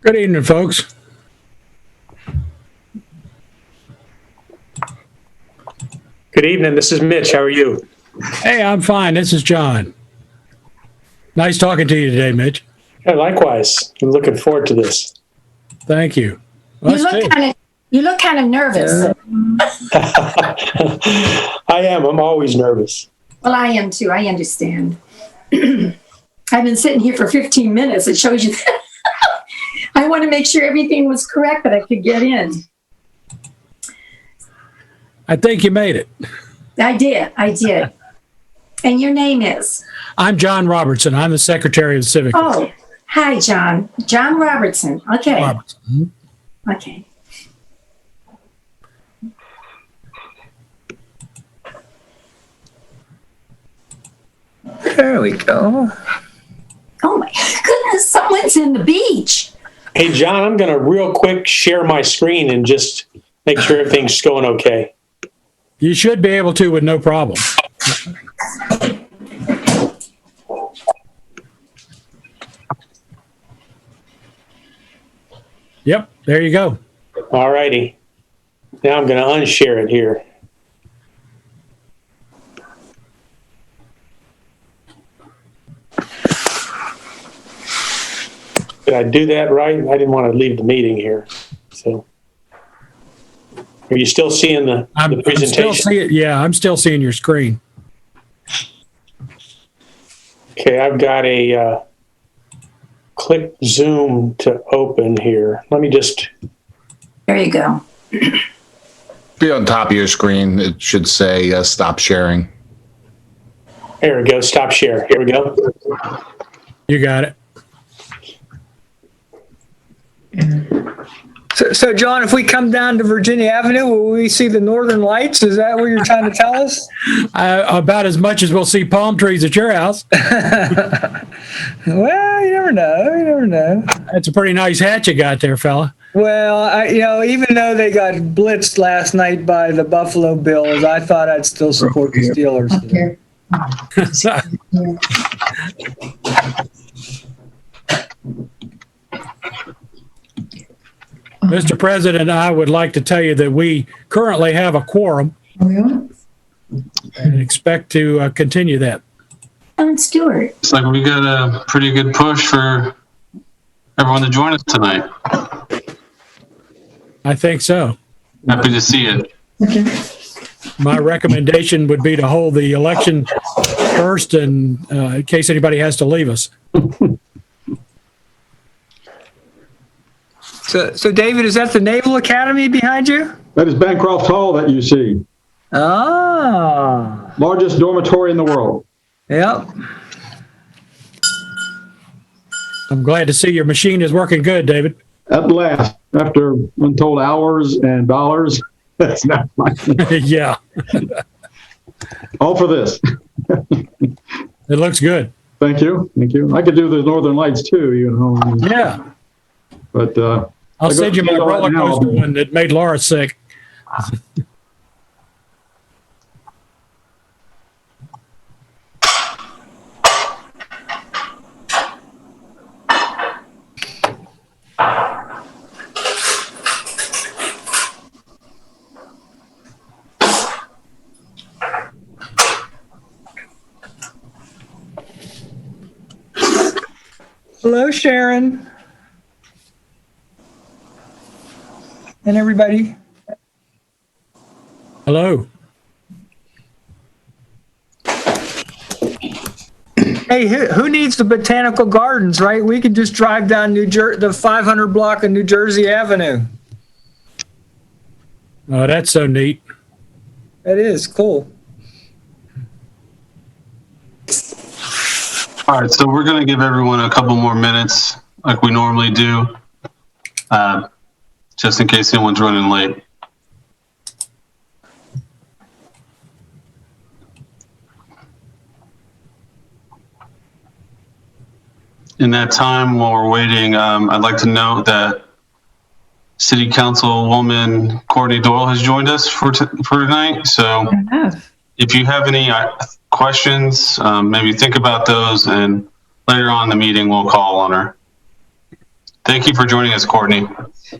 Good evening, folks. Good evening. This is Mitch. How are you? Hey, I'm fine. This is John. Nice talking to you today, Mitch. Yeah, likewise. I'm looking forward to this. Thank you. You look kind of nervous. I am. I'm always nervous. Well, I am too. I understand. I've been sitting here for 15 minutes. It shows you that I want to make sure everything was correct that I could get in. I think you made it. I did. And your name is? I'm John Robertson. I'm the secretary of Civic. Oh, hi, John. John Robertson. Okay. Robertson. Okay. There we go. Oh my goodness, someone's in the beach. Hey, John, I'm going to real quick share my screen and just make sure everything's going okay. You should be able to with no problem. Yep, there you go. All righty. Now I'm going to unshare it here. Did I do that right? I didn't want to leave the meeting here. So, are you still seeing the presentation? I'm still seeing your screen. Okay, I've got a click Zoom to open here. Let me just. There you go. Be on top of your screen. It should say stop sharing. There we go. Stop share. Here we go. You got it. So, John, if we come down to Virginia Avenue, will we see the Northern Lights? Is that what you're trying to tell us? About as much as we'll see palm trees at your house. Well, you never know. You never know. That's a pretty nice hat you got there, fella. Well, even though they got blitzed last night by the Buffalo Bills, I thought I'd still support the Steelers today. Mr. President, I would like to tell you that we currently have a quorum and expect to continue that. Stewart. It's like we got a pretty good push for everyone to join us tonight. I think so. Happy to see it. Okay. My recommendation would be to hold the election first and in case anybody has to leave us. So, David, is that the Naval Academy behind you? That is Bancroft Hall that you see. Ah. Largest dormitory in the world. Yep. I'm glad to see your machine is working good, David. At last, after untold hours and dollars, that's not my Yeah. all for this. It looks good. Thank you. I could do the Northern Lights too, Yeah. But I'll send you my roller coaster one that made Laura sick. Hello, Sharon. And everybody. Hello. Hey, who needs the botanical gardens, right? We could just drive down the 500 block of New Jersey Avenue. Oh, that's so neat. That is cool. All right, so we're going to give everyone a couple more minutes like we normally do, just in case anyone's running late. In that time, while we're waiting, I'd like to note that City Councilwoman Courtney Doyle has joined us for tonight. So if you have any questions, maybe think about those, and later on in the meeting, we'll call on her. Thank you for joining us, Courtney.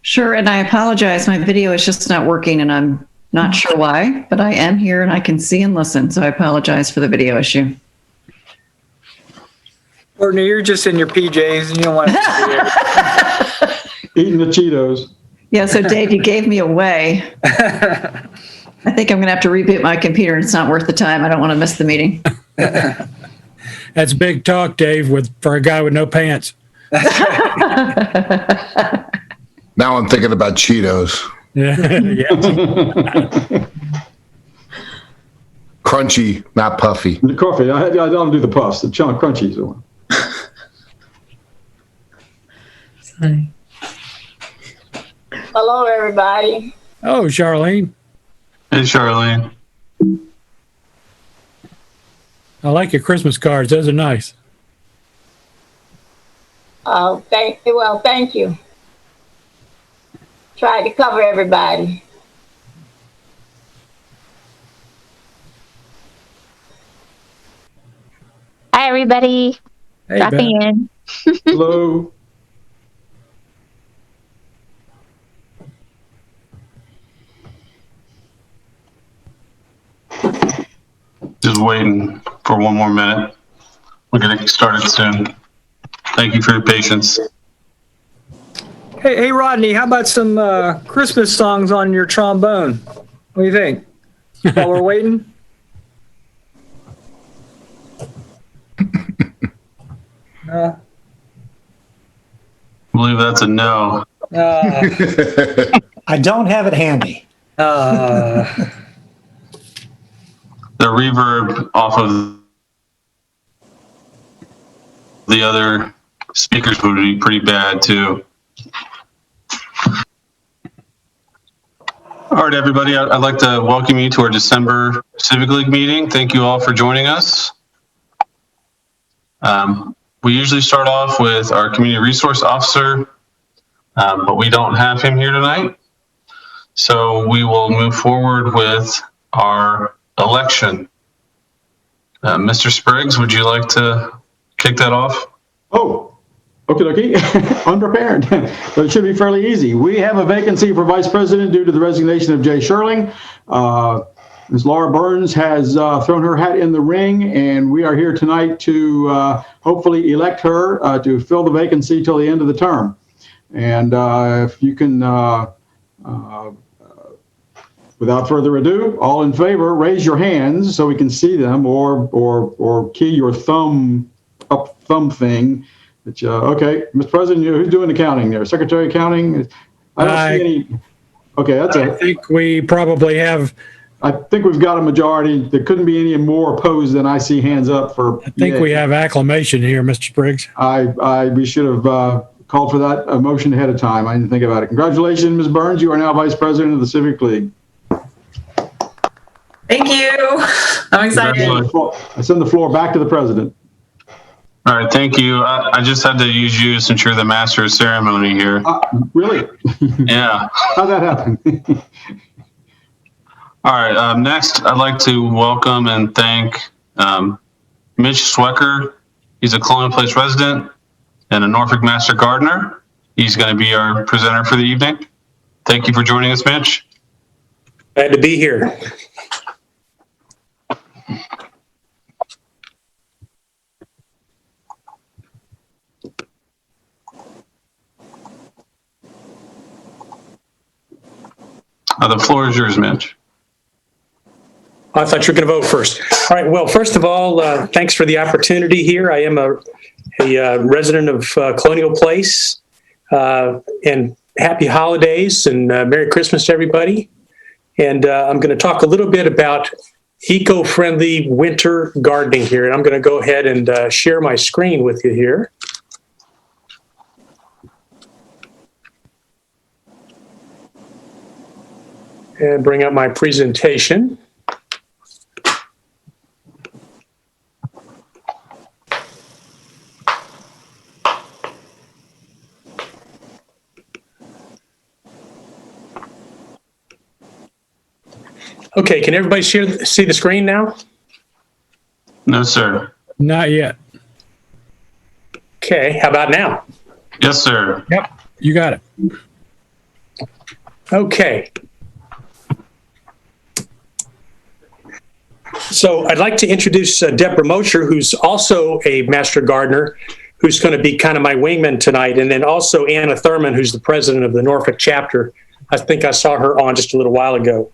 Sure, and I apologize. My video is just not working, and I'm not sure why, but I am here and I can see and listen, so I apologize for the video issue. Courtney, you're just in your PJs and you don't want to see it. Eating the Cheetos. Yeah, so Dave, you gave me away. I think I'm going to have to reboot my computer, and it's not worth the time. I don't want to miss the meeting. That's big talk, Dave, for a guy with no pants. Now I'm thinking about Cheetos. Yeah. Crunchy, not puffy. The coffee. I don't do the puffs. The chunk crunchies. Sorry. Hello, everybody. Oh, Charlene. Hey, Charlene. I like your Christmas cards. Those are nice. Oh, thank you. Tried to cover everybody. Hi, everybody. Hey, Dropping Beth. in. Hello. Just waiting for one more minute. We're going to get started soon. Thank you for your patience. Hey, Rodney, how about some Christmas songs on your trombone? What do you think? While we're waiting? No. I believe that's a no. I don't have it handy. The reverb off of the other speakers would be pretty bad too. All right, everybody, I'd like to welcome you to our December Civic League meeting. Thank you all for joining us. We usually start off with our community resource officer, but we don't have him here tonight. So we will move forward with our election. Mr. Spriggs, would you like to kick that off? Oh, okay. Unprepared. But it should be fairly easy. We have a vacancy for vice president due to the resignation of Jay Sherling. Ms. Laura Burns has thrown her hat in the ring, and we are here tonight to hopefully elect her to fill the vacancy till the end of the term. And if you can, without further ado, all in favor, raise your hands so we can see them, or key your thumb thing. Okay, Mr. President, who's doing the counting there? Secretary of Counting? I don't see any. Okay, I think we probably have. I think we've got a majority. There couldn't be any more opposed than I see hands up for. I think we have acclamation here, Mr. Spriggs. We should have called for that motion ahead of time. I didn't think about it. Congratulations, Ms. Burns. You are now Vice President of the Civic League. Thank you. I'm excited. I send the floor back to the President. All right, thank you. I just had to use you since you're the master of ceremony here. Really? Yeah. How'd that happen? All right, next I'd like to welcome and thank Mitch Swecker. He's a Colonial Place resident and a Norfolk Master Gardener. He's going to be our presenter for the evening. Thank you for joining us, Mitch. Glad to be here. The floor is yours, Mitch. I thought you were going to vote first. All right. Well, first of all, thanks for the opportunity here. I am a resident of Colonial Place, and happy holidays and Merry Christmas to everybody. And I'm going to talk a little bit about eco-friendly winter gardening here. And I'm going to go ahead and share my screen with you here. And bring up my presentation. Okay, can everybody see the screen now? No, sir. Not yet. Okay, how about now? Yes, sir. Yep. You got it. Okay. So I'd like to introduce Deborah Mosher, who's also a master gardener, who's going to be kind of my wingman tonight, and then also Anna Thurman, who's the president of the Norfolk chapter. I think I saw her on just a little while ago.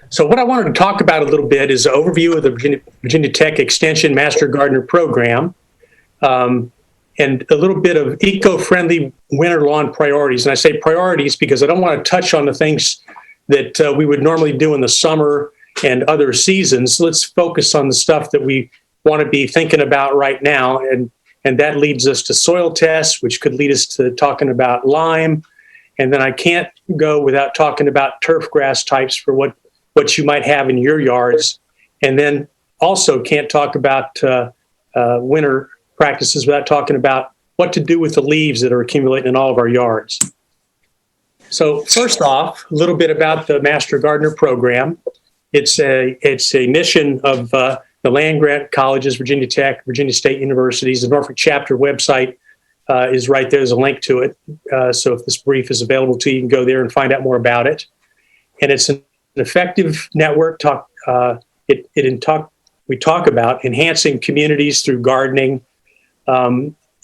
So what I wanted to talk about a little bit is an overview of the Virginia Tech Extension Master Gardener Program, and a little bit of eco-friendly winter lawn priorities. And I say priorities because I don't want to touch on the things that we would normally do in the summer and other seasons. Let's focus on the stuff that we want to be thinking about right now. And that leads us to soil tests, which could lead us to talking about lime. And then I can't go without talking about turf grass types for what you might have in your yards. And then also can't talk about winter practices without talking about what to do with the leaves that are accumulating in all of our yards. So first off, a little bit about the Master Gardener Program. It's a mission of the land-grant colleges, Virginia Tech, Virginia State Universities. The Norfolk chapter website is right there. There's a link to it. So if this brief is available to you, you can go there and find out more about it. And it's an effective network. We talk about enhancing communities through gardening.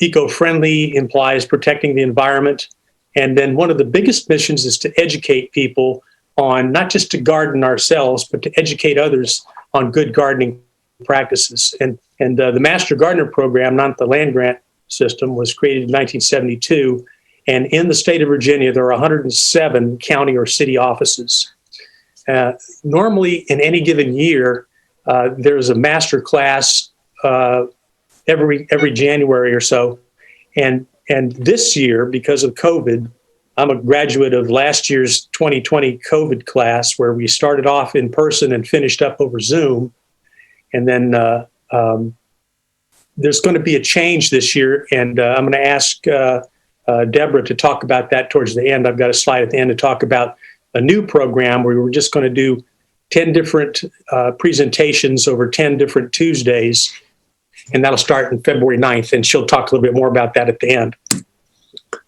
Eco-friendly implies protecting the environment. And then one of the biggest missions is to educate people on not just to garden ourselves, but to educate others on good gardening practices. And the Master Gardener Program, not the land grant system, was created in 1972. And in the state of Virginia, there are 107 county or city offices. Normally, in any given year, there's a master class every January or so. And this year, because of COVID, I'm a graduate of last year's 2020 COVID class, where we started off in person and finished up over Zoom. And then there's going to be a change this year, and I'm going to ask Deborah to talk about that towards the end. I've got a slide at the end to talk about a new program where we're just going to do 10 different presentations over 10 different Tuesdays. And that'll start on February 9th, and she'll talk a little bit more about that at the end.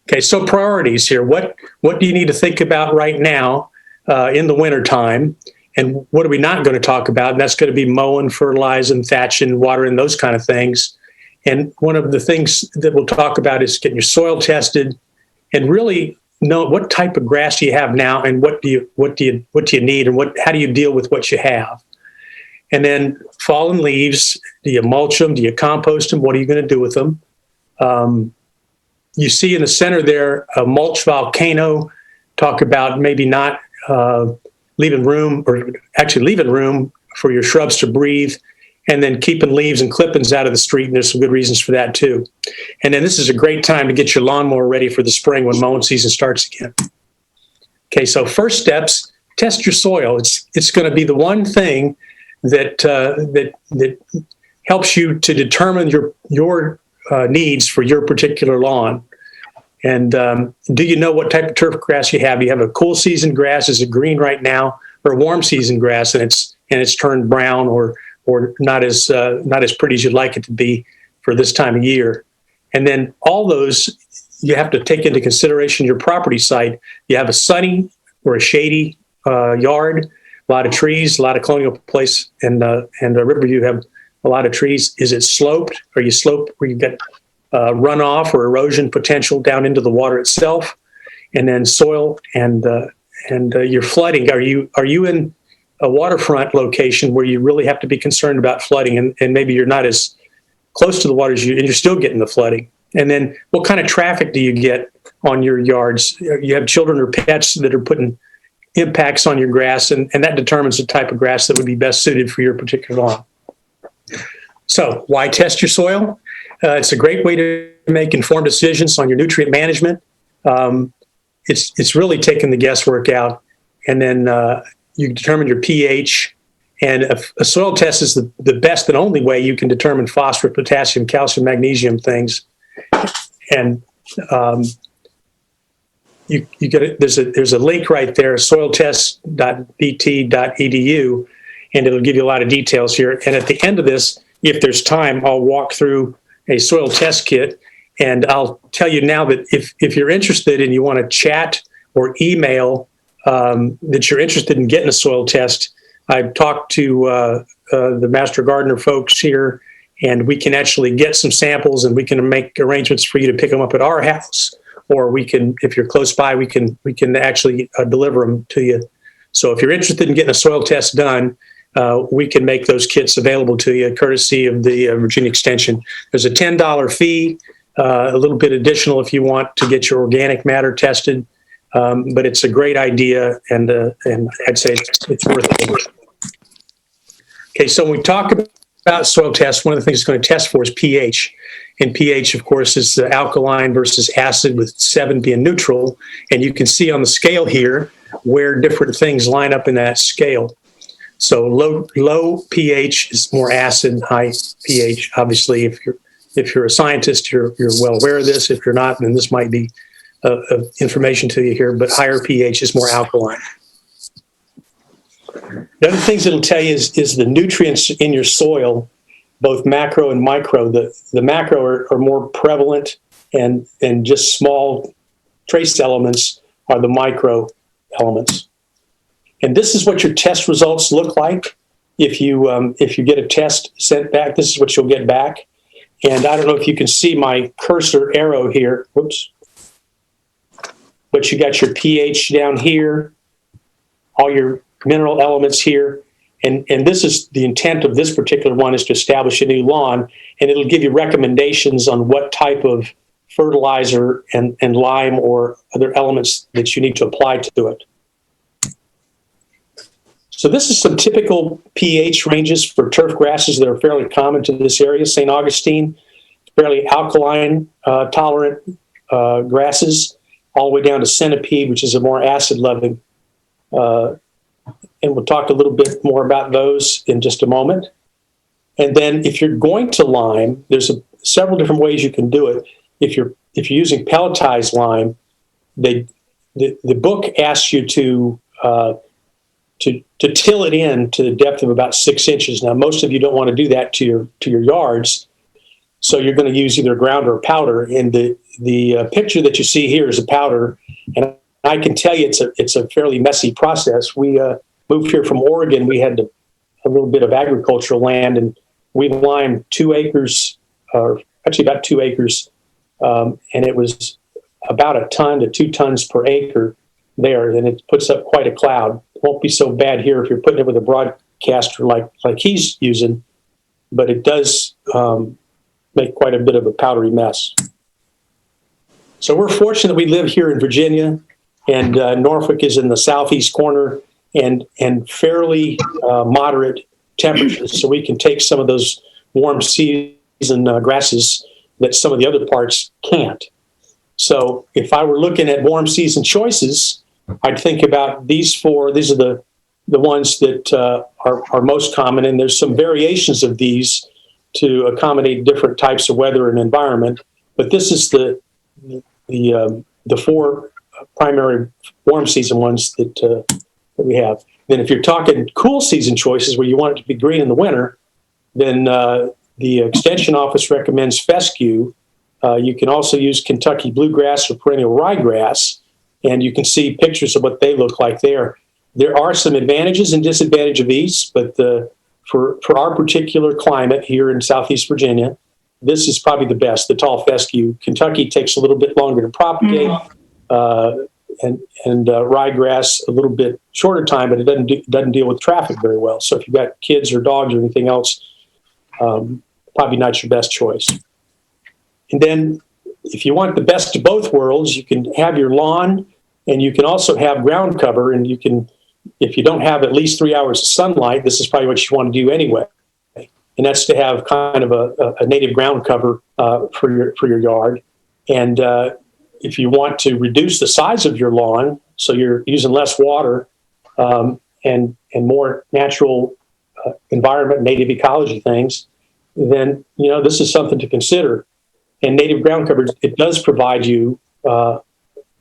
Okay, so priorities here. What do you need to think about right now in the wintertime? And what are we not going to talk about? And that's going to be mowing, fertilizing, thatching, watering, those kind of things. And one of the things that we'll talk about is getting your soil tested and really know what type of grass you have now and what do you need and how do you deal with what you have. And then fallen leaves, do you mulch them? Do you compost them? What are you going to do with them? You see in the center there, a mulch volcano. Talk about maybe not leaving room for your shrubs to breathe, and then keeping leaves and clippings out of the street. And there's some good reasons for that too. And then this is a great time to get your lawnmower ready for the spring when mowing season starts again. Okay, so first steps, test your soil. It's going to be the one thing that helps you to determine your needs for your particular lawn. And do you know what type of turf grass you have? Do you have a cool season grass? Is it green right now, or a warm season grass and it's turned brown or not as pretty as you'd like it to be for this time of year? And then all those you have to take into consideration your property site. You have a sunny or a shady yard. A lot of trees, a lot of Colonial Place and Riverview have a lot of trees. Is it sloped? Are you sloped where you get runoff or erosion potential down into the water itself? And then soil and your flooding. Are you in a waterfront location where you really have to be concerned about flooding, and maybe you're not as close to the water as and you're still getting the flooding? And then what kind of traffic do you get on your yards? You have children or pets that are putting impacts on your grass, and that determines the type of grass that would be best suited for your particular lawn. So why test your soil? It's a great way to make informed decisions on your nutrient management. It's really taking the guesswork out. And then you determine your pH. And a soil test is the best and only way you can determine phosphorus, potassium, calcium, magnesium things. And you get it. There's a link right there, soiltest.bt.edu, and it'll give you a lot of details here. And at the end of this, if there's time, I'll walk through a soil test kit, And I'll tell you now that if you're interested and you want to chat or email that you're interested in getting a soil test, I've talked to the Master Gardener folks here, and we can actually get some samples and we can make arrangements for you to pick them up at our house, or we can, if you're close by, we can actually deliver them to you. So if you're interested in getting a soil test done, we can make those kits available to you, courtesy of the Virginia Extension. There's a $10 fee, a little bit additional if you want to get your organic matter tested, but it's a great idea, and I'd say it's worth it. Okay, so when we talk about soil tests, one of the things it's going to test for is pH. And pH, of course, is alkaline versus acid, with 7 being neutral. And you can see on the scale here where different things line up in that scale. So low pH is more acid, high pH. Obviously, if you're a scientist, you're well aware of this. If you're not, then this might be information to you here. But higher pH is more alkaline. The other things it'll tell you is the nutrients in your soil, both macro and micro. The macro are more prevalent, and just small trace elements are the micro elements. And this is what your test results look like. If you get a test sent back, this is what you'll get back. And I don't know if you can see my cursor arrow here. Whoops. But you got your pH down here, all your mineral elements here. And this is the intent of this particular one, is to establish a new lawn, and it'll give you recommendations on what type of fertilizer and lime or other elements that you need to apply to it. So this is some typical pH ranges for turf grasses that are fairly common to this area. St. Augustine, fairly alkaline tolerant grasses, all the way down to centipede, which is a more acid-loving. And we'll talk a little bit more about those in just a moment. And then if you're going to lime, there's several different ways you can do it. If you're using pelletized lime, the book asks you to till it in to the depth of about 6 inches. Now, most of you don't want to do that to your yards, so you're going to use either ground or powder. And the picture that you see here is a powder, and I can tell you it's a fairly messy process. We moved here from Oregon. We had a little bit of agricultural land, and we limed 2 acres, or actually about 2 acres, and it was about 1 ton to 2 tons per acre there, and it puts up quite a cloud. It won't be so bad here if you're putting it with a broadcaster like he's using, but it does make quite a bit of a powdery mess. So we're fortunate we live here in Virginia, and Norfolk is in the southeast corner, and fairly moderate temperatures, so we can take some of those warm season grasses that some of the other parts can't. So if I were looking at warm season choices, I'd think about these 4. These are the ones that are most common, and there's some variations of these to accommodate different types of weather and environment. But this is the 4 primary warm season ones that we have. Then if you're talking cool season choices where you want it to be green in the winter, then the Extension Office recommends fescue. You can also use Kentucky bluegrass or perennial ryegrass, and you can see pictures of what they look like there. There are some advantages and disadvantages of these, but for our particular climate here in Southeast Virginia, this is probably the best, the tall fescue. Kentucky takes a little bit longer to propagate, and ryegrass a little bit shorter time, but it doesn't deal with traffic very well. So if you've got kids or dogs or anything else, probably not your best choice. And then if you want the best of both worlds, you can have your lawn, and you can also have ground cover, and you can, if you don't have at least 3 hours of sunlight, this is probably what you want to do anyway. And that's to have kind of a native ground cover for your yard. And if you want to reduce the size of your lawn, so you're using less water and more natural environment, native ecology things, then this is something to consider. And native ground cover, it does provide you more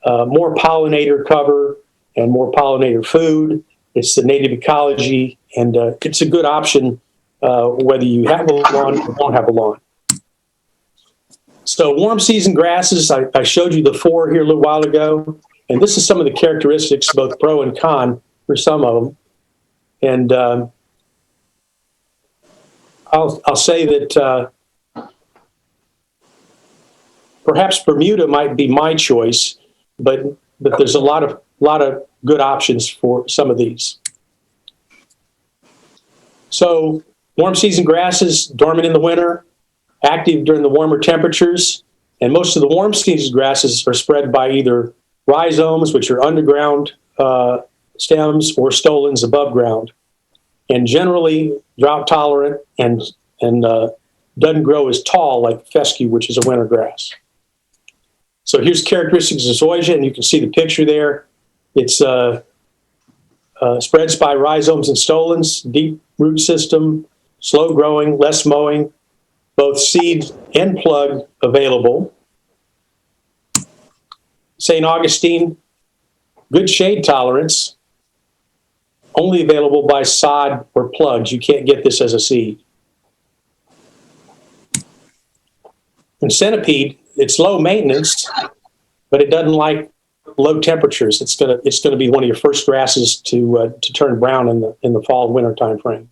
pollinator cover and more pollinator food. It's the native ecology, and it's a good option whether you have a lawn or don't have a lawn. So warm season grasses, I showed you the 4 here a little while ago, and this is some of the characteristics, both pro and con for some of them. And I'll say that perhaps Bermuda might be my choice, but there's a lot of good options for some of these. So warm season grasses, dormant in the winter, active during the warmer temperatures, and most of the warm season grasses are spread by either rhizomes, which are underground stems, or stolons above ground, and generally drought tolerant and doesn't grow as tall like fescue, which is a winter grass. So here's characteristics of zoysia, and you can see the picture there. It's spreads by rhizomes and stolons, deep root system, slow growing, less mowing, both seed and plug available. St. Augustine, good shade tolerance, only available by sod or plugs. You can't get this as a seed. And centipede, it's low maintenance, but it doesn't like low temperatures. It's gonna be one of your first grasses to turn brown in the fall and winter time frame.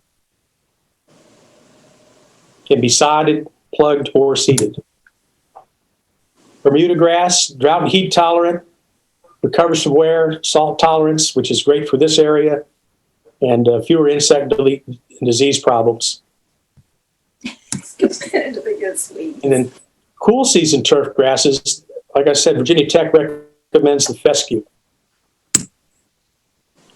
Can be sodded, plugged, or seeded. Bermuda grass, drought and heat tolerant, recovers from wear, salt tolerance, which is great for this area, and fewer insect and disease problems. And then cool season turf grasses, like I said, Virginia Tech recommends the fescue.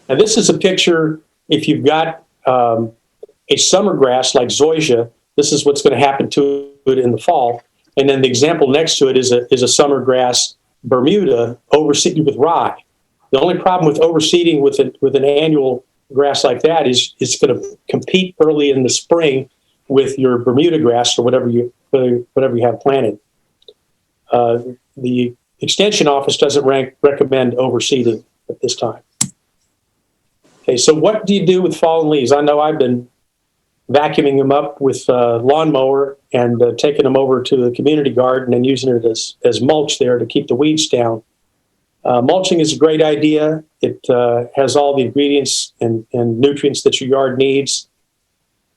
Now this is a picture, if you've got a summer grass like zoysia, this is what's going to happen to it in the fall. And then the example next to it is a summer grass, Bermuda, overseeded with rye. The only problem with overseeding with an annual grass like that is it's going to compete early in the spring with your Bermuda grass or whatever you have planted. The Extension Office doesn't recommend overseeding at this time. Okay, so what do you do with fallen leaves? I know I've been vacuuming them up with a lawnmower and taking them over to the community garden and using it as mulch there to keep the weeds down. Mulching is a great idea. It has all the ingredients and nutrients that your yard needs.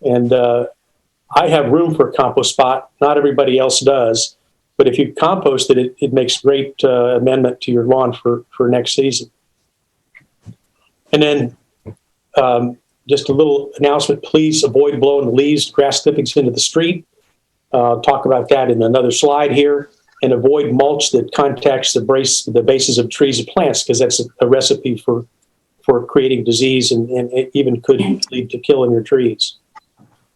And I have room for a compost spot. Not everybody else does. But if you compost it, it makes great amendment to your lawn for next season. And then just a little announcement, please avoid blowing the leaves, grass clippings into the street. I'll talk about that in another slide here. And avoid mulch that contacts the bases of trees and plants, because that's a recipe for creating disease and it even could lead to killing your trees.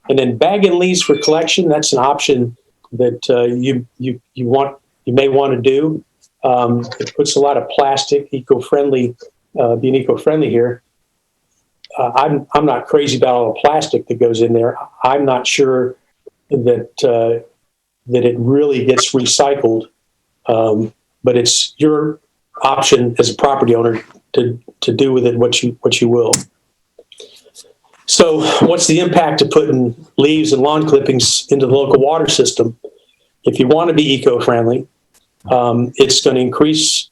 And then bagging leaves for collection, that's an option that you may want to do. It puts a lot of plastic, being eco-friendly here. I'm not crazy about all the plastic that goes in there. I'm not sure that it really gets recycled, but it's your option as a property owner to do with it what you will. So what's the impact of putting leaves and lawn clippings into the local water system? If you want to be eco-friendly, it's going to increase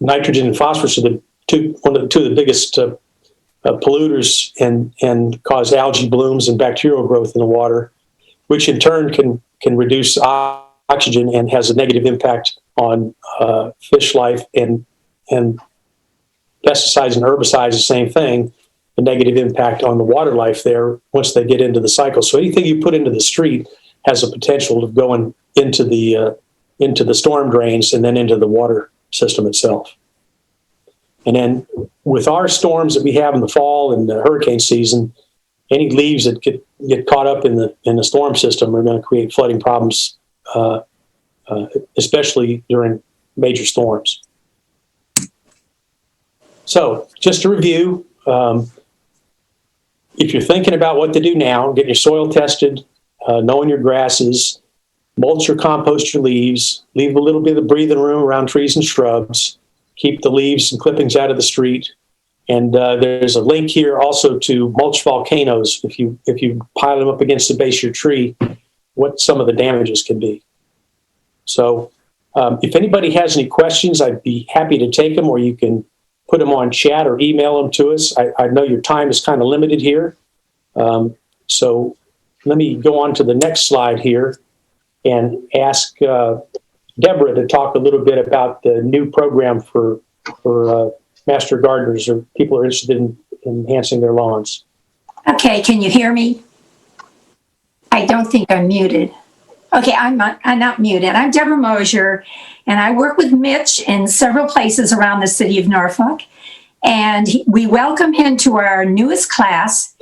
nitrogen and phosphorus, are two of the biggest polluters, and cause algae blooms and bacterial growth in the water, which in turn can reduce oxygen and has a negative impact on fish life, and pesticides and herbicides, the same thing, a negative impact on the water life there once they get into the cycle. So anything you put into the street has a potential of going into the storm drains and then into the water system itself. And then with our storms that we have in the fall and the hurricane season, any leaves that get caught up in the storm system are going to create flooding problems, especially during major storms. So just to review, if you're thinking about what to do now, getting your soil tested, knowing your grasses, mulch or compost your leaves, leave a little bit of breathing room around trees and shrubs, keep the leaves and clippings out of the street. And there's a link here also to mulch volcanoes. If you pile them up against the base of your tree, what some of the damages can be. So if anybody has any questions, I'd be happy to take them, or you can put them on chat or email them to us. I know your time is kind of limited here. So let me go on to the next slide here and ask Deborah to talk a little bit about the new program for master gardeners or people who are interested in enhancing their lawns. Okay, can you hear me? I don't think I'm muted. Okay, I'm not muted. I'm Deborah Mosier, and I work with Mitch in several places around the city of Norfolk. And we welcome him to our newest class.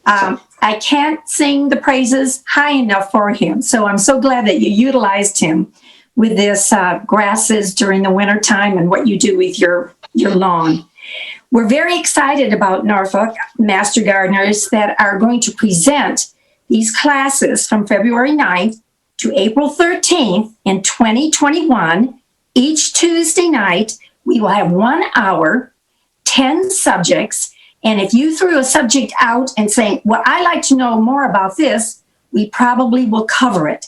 I can't sing the praises high enough for him, so I'm so glad that you utilized him with this grasses during the winter time and what you do with your lawn. We're very excited about Norfolk Master Gardeners that are going to present these classes from February 9th to April 13th in 2021. Each Tuesday night, we will have 1 hour, 10 subjects. And if you threw a subject out and say, well, I'd like to know more about this, we probably will cover it.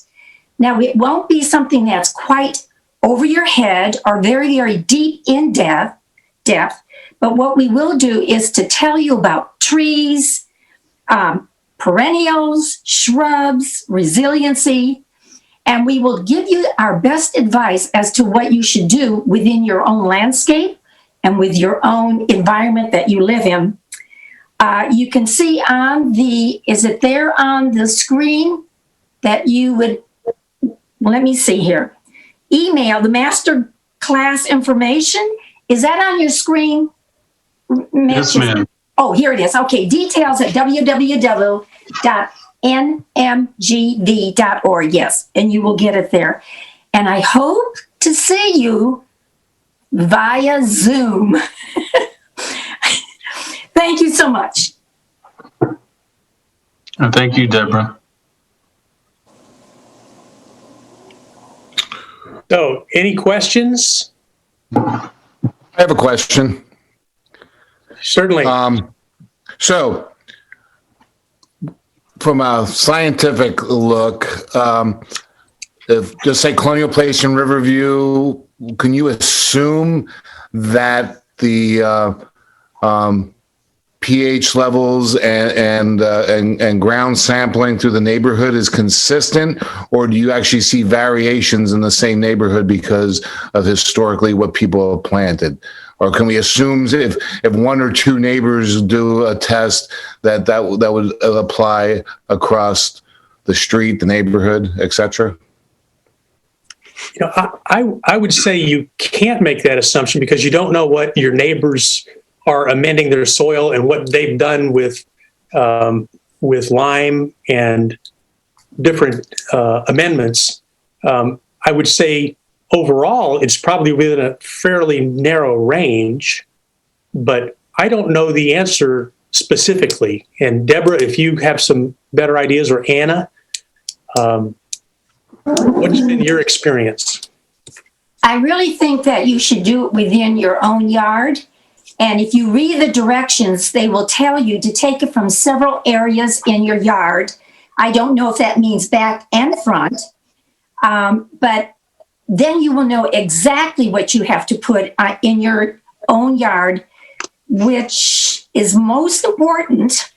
Now, it won't be something that's quite over your head or very, very deep in depth, but what we will do is to tell you about trees, perennials, shrubs, resiliency, and we will give you our best advice as to what you should do within your own landscape and with your own environment that you live in. You can see on is it there on the screen that you would, let me see here, email the master class information. Is that on your screen? Yes, ma'am. Oh, here it is. Okay, details at www.nmgv.org. Yes, and you will get it there. And I hope to see you via Zoom. Thank you so much. Thank you, Deborah. So, any questions? I have a question. Certainly. So, from a scientific look, if just say Colonial Place in Riverview, can you assume that the pH levels and ground sampling through the neighborhood is consistent, or do you actually see variations in the same neighborhood because of historically what people have planted? Or can we assume if one or two neighbors do a test that would apply across the street, the neighborhood, et cetera? You know, I would say you can't make that assumption because you don't know what your neighbors are amending their soil and what they've done with lime and different amendments. I would say overall, it's probably within a fairly narrow range, but I don't know the answer specifically. And Deborah, if you have some better ideas, or Anna, what's been your experience? I really think that you should do it within your own yard. And if you read the directions, they will tell you to take it from several areas in your yard. I don't know if that means back and front, but then you will know exactly what you have to put in your own yard, which is most important.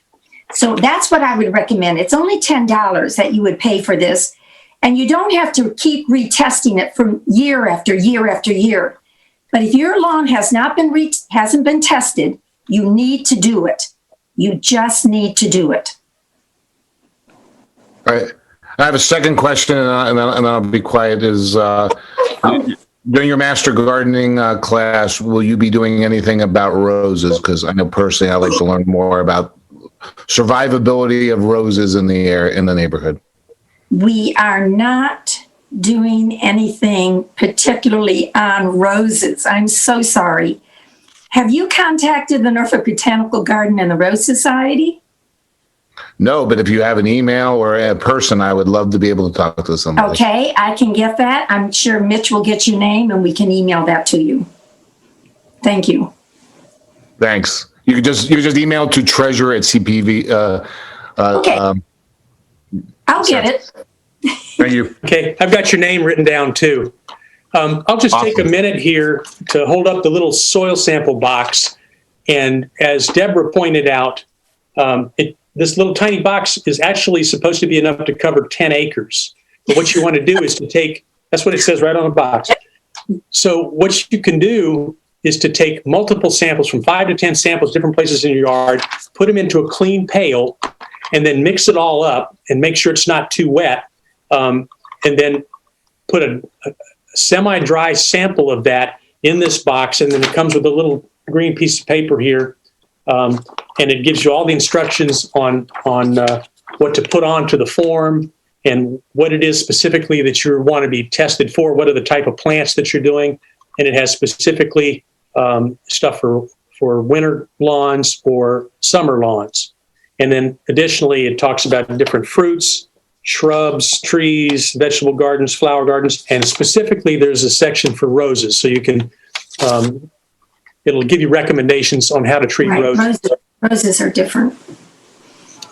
So that's what I would recommend. It's only $10 that you would pay for this. And you don't have to keep retesting it from year after year after year. But if your lawn hasn't been tested, you need to do it. You just need to do it. All right. I have a second question, and then I'll be quiet. Is during your master gardening class, will you be doing anything about roses? Because I know personally, I like to learn more about survivability of roses in the neighborhood. We are not doing anything particularly on roses. I'm so sorry. Have you contacted the Norfolk Botanical Garden and the Rose Society? No, but if you have an email or a person, I would love to be able to talk to somebody. Okay, I can get that. I'm sure Mitch will get your name and we can email that to you. Thank you. Thanks. You could just email to treasurer@cpv. Okay. I'll get it. Thank you. Okay, I've got your name written down too. I'll just take a minute here to hold up the little soil sample box. And as Deborah pointed out, this little tiny box is actually supposed to be enough to cover 10 acres. But what you want to do is to take, that's what it says right on the box. So what you can do is to take multiple samples, from 5 to 10 samples, different places in your yard, put them into a clean pail, and then mix it all up and make sure it's not too wet. And then put a semi-dry sample of that in this box, and then it comes with a little green piece of paper here, and it gives you all the instructions on what to put onto the form and what it is specifically that you want to be tested for, what are the type of plants that you're doing, and it has specifically stuff for winter lawns or summer lawns. And then additionally, it talks about different fruits, shrubs, trees, vegetable gardens, flower gardens, and specifically there's a section for roses. So you can, it'll give you recommendations on how to treat roses. Roses are different.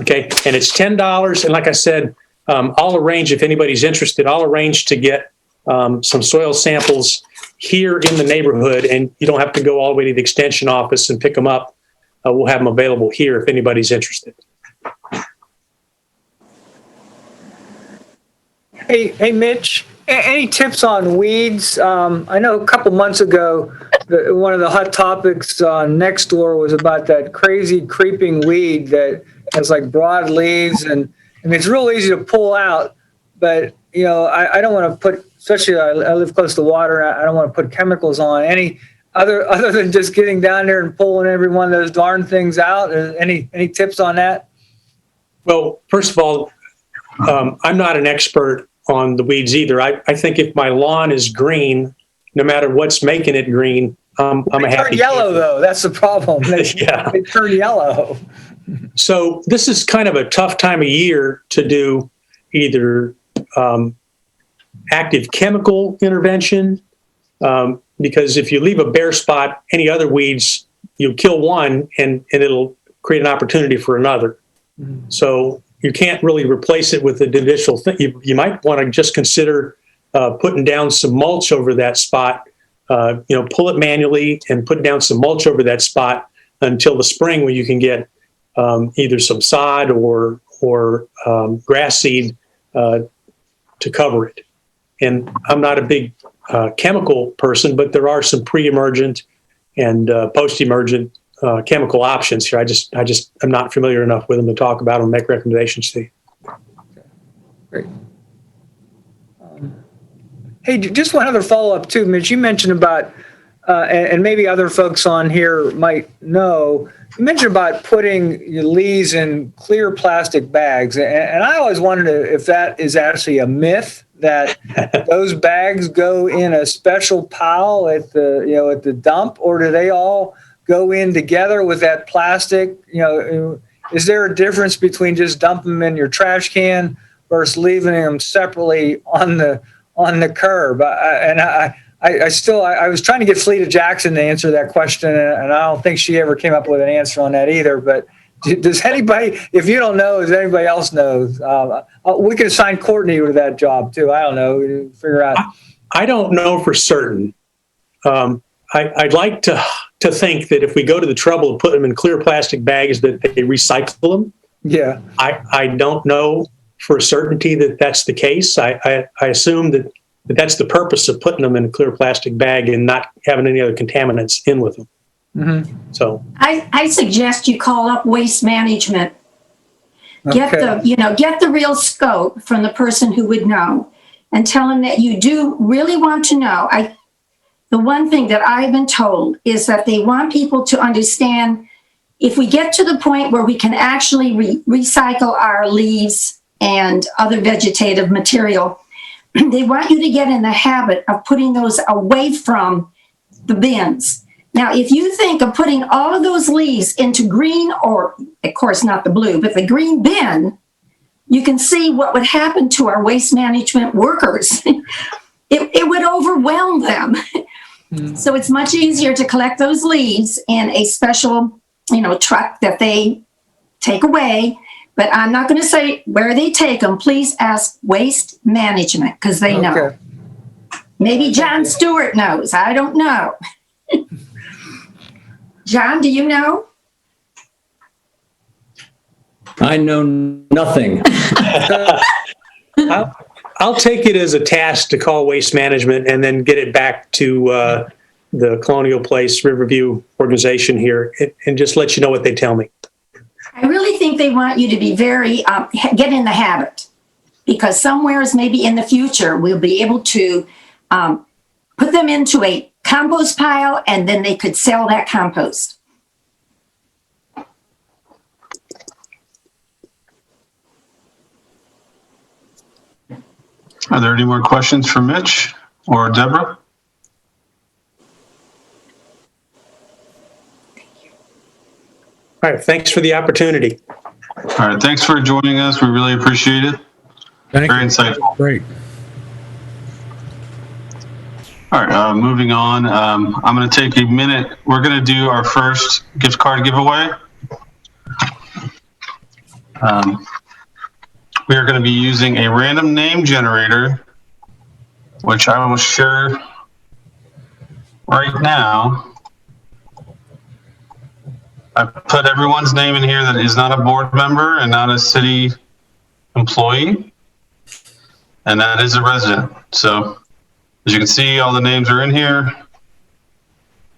Okay, and it's $10. And like I said, I'll arrange, if anybody's interested, I'll arrange to get some soil samples here in the neighborhood, and you don't have to go all the way to the extension office and pick them up. We'll have them available here if anybody's interested. Hey, Mitch, any tips on weeds? I know a couple months ago, one of the hot topics next door was about that crazy creeping weed that has like broad leaves, and it's real easy to pull out. But, you know, I don't want to put, especially I live close to water, and I don't want to put chemicals on. Any other than just getting down there and pulling every one of those darn things out? Any tips on that? Well, first of all, I'm not an expert on the weeds either. I think if my lawn is green, no matter what's making it green, I'm a happy. Turn yellow though. That's the problem. Yeah. They turn yellow. So this is kind of a tough time of year to do either active chemical intervention, because if you leave a bare spot, any other weeds, you kill one and it'll create an opportunity for another. Mm-hmm. So you can't really replace it with an additional thing. You might want to just consider putting down some mulch over that spot. Pull it manually and put down some mulch over that spot until the spring, when you can get either some sod or grass seed to cover it. And I'm not a big chemical person, but there are some pre-emergent and post-emergent chemical options here. I just am not familiar enough with them to talk about them and make recommendations to you. Great. Hey, just one other follow-up too, Mitch. You mentioned about, and maybe other folks on here might know, you mentioned about putting your leaves in clear plastic bags. And I always wondered if that is actually a myth, that those bags go in a special pile at the dump, or do they all go in together with that plastic? Is there a difference between just dumping them in your trash can versus leaving them separately on the curb? I was trying to get Fleeta Jackson to answer that question, and I don't think she ever came up with an answer on that either. But does anybody, if you don't know, does anybody else knows? We could assign Courtney to that job too. I don't know. Figure out. I don't know for certain. I'd like to think that if we go to the trouble of putting them in clear plastic bags, that they recycle them. Yeah. I don't know for certainty that that's the case. I assume that that's the purpose of putting them in a clear plastic bag and not having any other contaminants in with them. Mm-hmm. So I suggest you call up Waste Management. Get the real scope from the person who would know, and tell them that you do really want to know. The one thing that I've been told is that they want people to understand, if we get to the point where we can actually recycle our leaves and other vegetative material, they want you to get in the habit of putting those away from the bins. Now, if you think of putting all of those leaves into green, or of course not the blue, but the green bin, you can see what would happen to our waste management workers. It would overwhelm them. So it's much easier to collect those leaves in a special, truck that they take away, but I'm not going to say where they take them. Please ask Waste Management because they know. Okay. Maybe John Stewart knows. I don't know. John, do you know? I know nothing. I'll take it as a task to call Waste Management and then get it back to the Colonial Place Riverview organization here and just let you know what they tell me. I really think they want you to be very, get in the habit, because somewheres maybe in the future we'll be able to put them into a compost pile and then they could sell that compost. Are there any more questions for Mitch or Deborah? All right, thanks for the opportunity. All right, thanks for joining us. We really appreciate it. Thank Very you. insightful. Great. All right, moving on. I'm going to take a minute. We're going to do our first gift card giveaway. We are going to be using a random name generator, which I will share right now. I put everyone's name in here that is not a board member and not a city employee, and that is a resident. So as you can see, all the names are in here.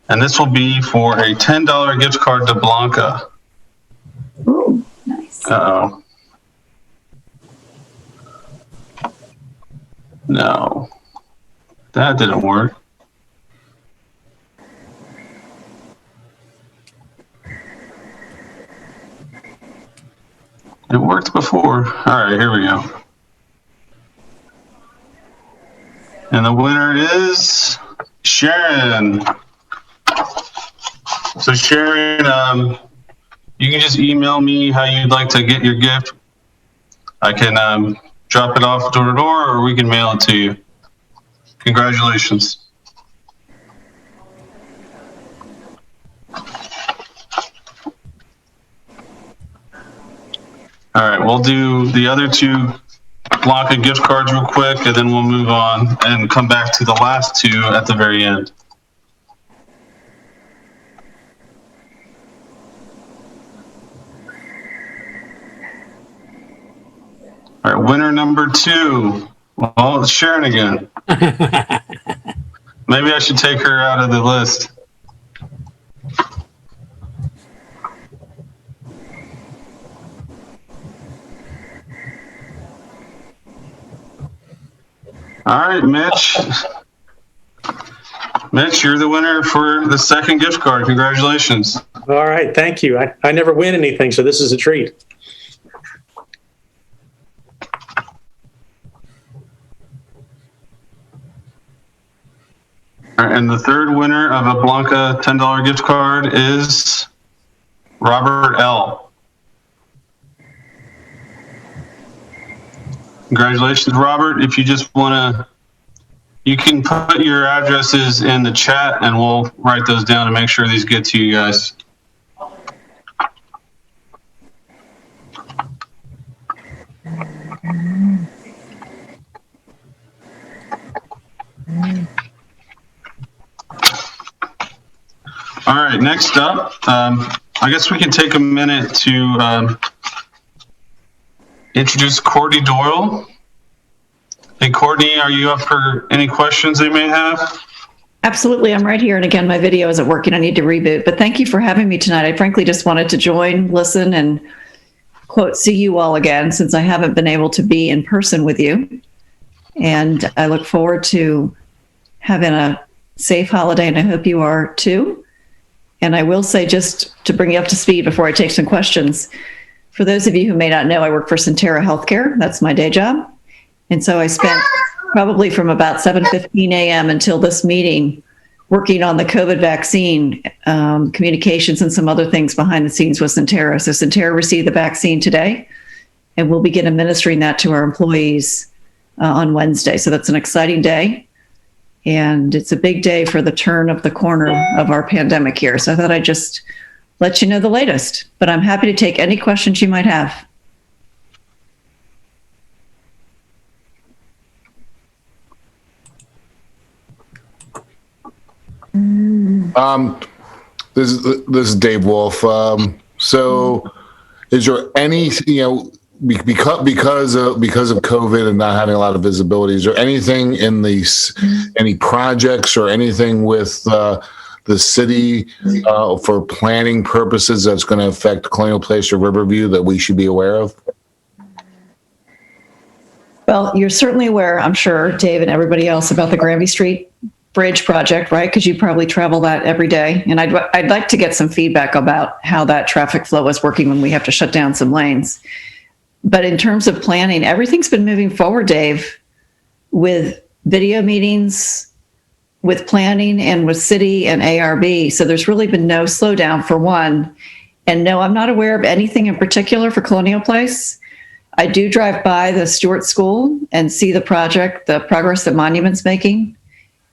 And this will be for a $10 gift card to Blanca. Ooh, nice. Uh-oh. No, that didn't work. It worked before. All right, here we go. And the winner is Sharon. So Sharon, you can just email me how you'd like to get your gift. I can drop it off door to door, or we can mail it to you. Congratulations. All right, we'll do the other two Blanca gift cards real quick, and then we'll move on and come back to the last two at the very end. All right, winner number 2. Well, it's Sharon again. Maybe I should take her out of the list. All right, Mitch. Mitch, you're the winner for the second gift card. Congratulations. All right, thank you. I never win anything, so this is a treat. All right, and the third winner of a Blanca $10 gift card is Robert L. Congratulations, Robert. If you just want to, you can put your addresses in the chat and we'll write those down and make sure these get to you guys. All right, next up, I guess we can take a minute to introduce Courtney Doyle. Hey, Courtney, are you up for any questions they may have? Absolutely. I'm right here. And again, my video isn't working. I need to reboot. But thank you for having me tonight. I frankly just wanted to join, listen, and quote, see you all again, since I haven't been able to be in person with you. And I look forward to having a safe holiday, and I hope you are too. And I will say, just to bring you up to speed before I take some questions, for those of you who may not know, I work for Centera Healthcare. That's my day job. And so I spent probably from about 7:15 a.m. until this meeting working on the COVID vaccine communications and some other things behind the scenes with Centera. So Centera received the vaccine today, and we'll begin administering that to our employees on Wednesday. So that's an exciting day. And it's a big day for the turn of the corner of our pandemic here. So I thought I'd just let you know the latest, but I'm happy to take any questions you might have. This is Dave Wolf. So, is there any, because of COVID and not having a lot of visibility, is there anything in these, any projects or anything with the city for planning purposes that's going to affect Colonial Place or Riverview that we should be aware of? Well, you're certainly aware, I'm sure, Dave and everybody else, about the Granby Street Bridge project, right? Because you probably travel that every day. And I'd like to get some feedback about how that traffic flow is working when we have to shut down some lanes. But in terms of planning, everything's been moving forward, Dave, with video meetings, with planning, and with city and ARB. So there's really been no slowdown, for one. And no, I'm not aware of anything in particular for Colonial Place. I do drive by the Stewart School and see the project, the progress that Monument's making.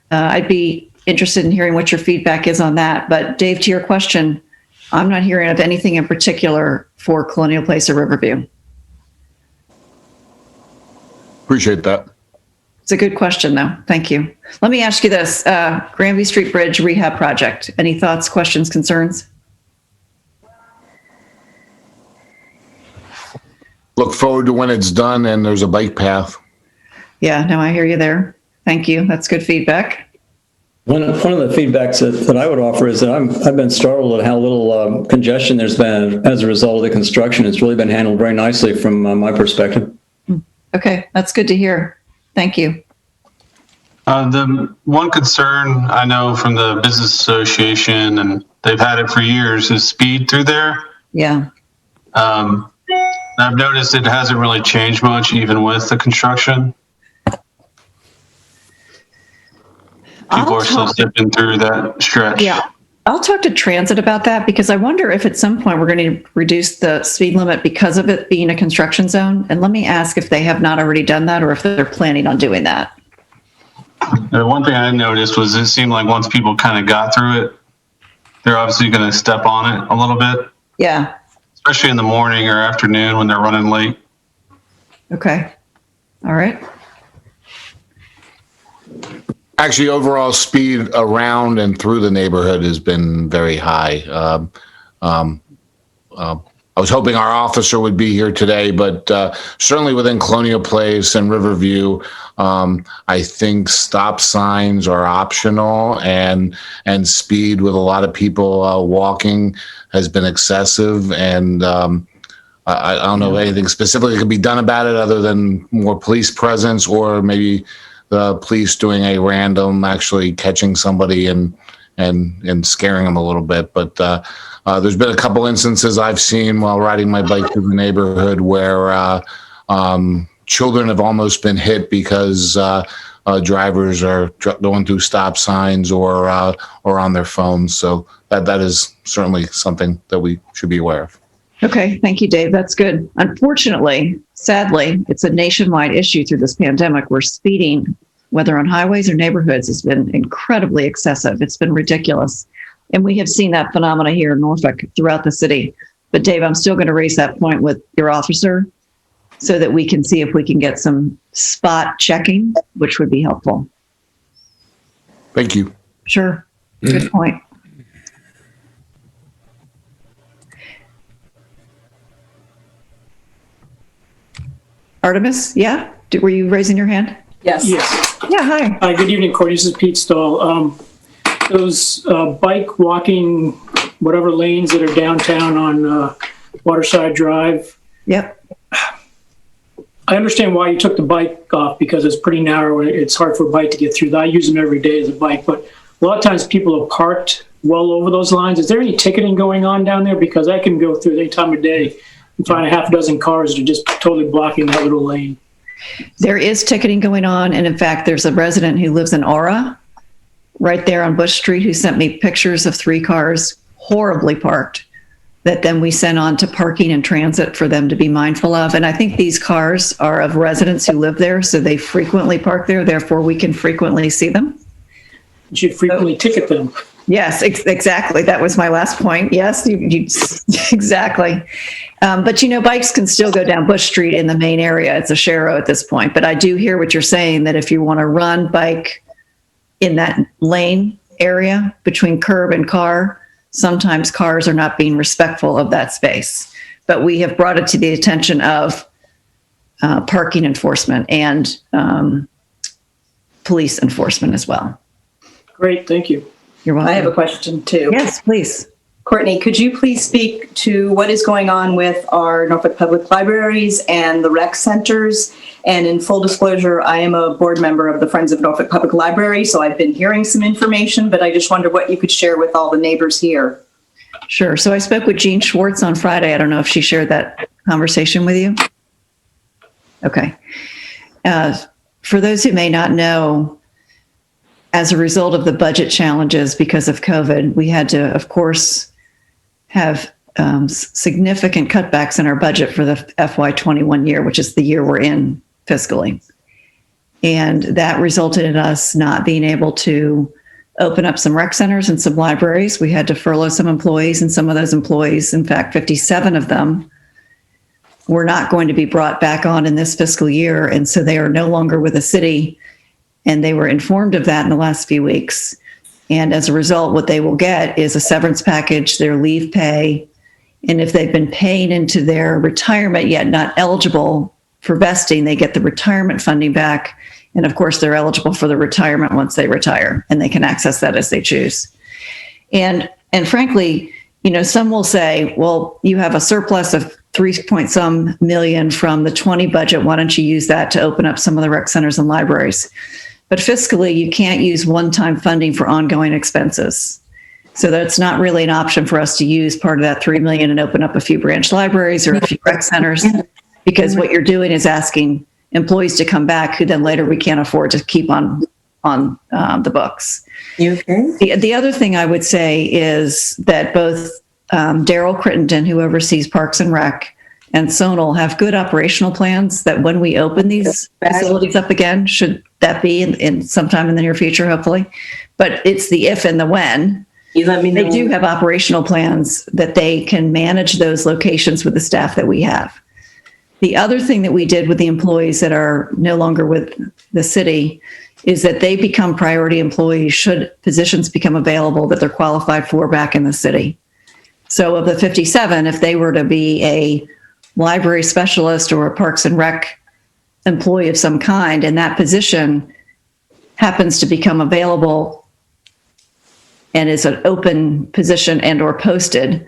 I'd be interested in hearing what your feedback is on that. But Dave, to your question, I'm not hearing of anything in particular for Colonial Place or Riverview. Appreciate that. It's a good question, though. Thank you. Let me ask you this. Granby Street Bridge rehab project. Any thoughts, questions, concerns? Look forward to when it's done and there's a bike path. Yeah, no, I hear you there. Thank you. That's good feedback. One of the feedbacks that I would offer is that I've been startled at how little congestion there's been as a result of the construction. It's really been handled very nicely from my perspective. Okay, that's good to hear. Thank you. The one concern I know from the business association, and they've had it for years, is speed through there. Yeah. I've noticed it hasn't really changed much, even with the construction. People are still zipping through that stretch. Yeah. I'll talk to transit about that, because I wonder if at some point we're going to reduce the speed limit because of it being a construction zone. And let me ask if they have not already done that, or if they're planning on doing that. The one thing I noticed was it seemed like once people kind of got through it, they're obviously going to step on it a little bit. Yeah. Especially in the morning or afternoon when they're running late. Okay. All right. Actually, overall speed around and through the neighborhood has been very high. I was hoping our officer would be here today, but certainly within Colonial Place and Riverview, I think stop signs are optional, and speed with a lot of people walking has been excessive. And I don't know if anything specifically could be done about it other than more police presence, or maybe the police doing a random, actually catching somebody and scaring them a little bit. But there's been a couple instances I've seen while riding my bike through the neighborhood where children have almost been hit because drivers are going through stop signs or on their phones. So that is certainly something that we should be aware of. Okay. Thank you, Dave. That's good. Unfortunately, sadly, it's a nationwide issue through this pandemic where speeding, whether on highways or neighborhoods, has been incredibly excessive. It's been ridiculous. And we have seen that phenomena here in Norfolk throughout the city. But Dave, I'm still going to raise that point with your officer so that we can see if we can get some spot checking, which would be helpful. Thank you. Sure. Good point. Artemis, yeah? Were you raising your hand? Yes. Yes. Yeah, hi. Hi, good evening, Corey. This is Pete Stahl. Those bike, walking, whatever lanes that are downtown on Waterside Drive. Yep. I understand why you took the bike off, because it's pretty narrow and it's hard for a bike to get through. I use them every day as a bike, but a lot of times people are parked well over those lines. Is there any ticketing going on down there? Because I can go through any time of day and find a half a dozen cars that are just totally blocking that little lane. There is ticketing going on. And in fact, there's a resident who lives in Aura right there on Bush Street who sent me pictures of 3 cars horribly parked that then we sent on to parking and transit for them to be mindful of. And I think these cars are of residents who live there, so they frequently park there. Therefore, we can frequently see them. You should frequently ticket them. Yes, exactly. That was my last point. Yes, you exactly. But, bikes can still go down Bush Street in the main area. It's a Shero at this point. But I do hear what you're saying, that if you want to run, bike in that lane area between curb and car, sometimes cars are not being respectful of that space. But we have brought it to the attention of parking enforcement and police enforcement as well. Great, thank you. You're welcome. I have a question too. Yes, please. Courtney, could you please speak to what is going on with our Norfolk Public Libraries and the rec centers? And in full disclosure, I am a board member of the Friends of Norfolk Public Library, so I've been hearing some information, but I just wonder what you could share with all the neighbors here. Sure. So I spoke with Jean Schwartz on Friday. I don't know if she shared that conversation with you. Okay. For those who may not know, as a result of the budget challenges because of COVID, we had to, of course, have significant cutbacks in our budget for the FY21 year, which is the year we're in fiscally. And that resulted in us not being able to open up some rec centers and some libraries. We had to furlough some employees, and some of those employees, in fact, 57 of them, were not going to be brought back on in this fiscal year. And so they are no longer with the city. And they were informed of that in the last few weeks. And as a result, what they will get is a severance package, their leave pay. And if they've been paying into their retirement yet not eligible for vesting, they get the retirement funding back. And of course, they're eligible for the retirement once they retire, and they can access that as they choose. And frankly, some will say, well, you have a surplus of 3 million from the 20 budget. Why don't you use that to open up some of the rec centers and libraries? But fiscally, you can't use one-time funding for ongoing expenses. So that's not really an option for us to use part of that 3 million and open up a few branch libraries or a few rec centers, because what you're doing is asking employees to come back who then later we can't afford to keep on the books. The other thing I would say is that both Daryl Crittenden, who oversees Parks and Rec, and Sonal have good operational plans that when we open these facilities up again, should that be in sometime in the near future, hopefully, but it's the if and the when. You let me know. They do have operational plans that they can manage those locations with the staff that we have. The other thing that we did with the employees that are no longer with the city is that they become priority employees should positions become available that they're qualified for back in the city. So of the 57, if they were to be a library specialist or a Parks and Rec employee of some kind, and that position happens to become available and is an open position and or posted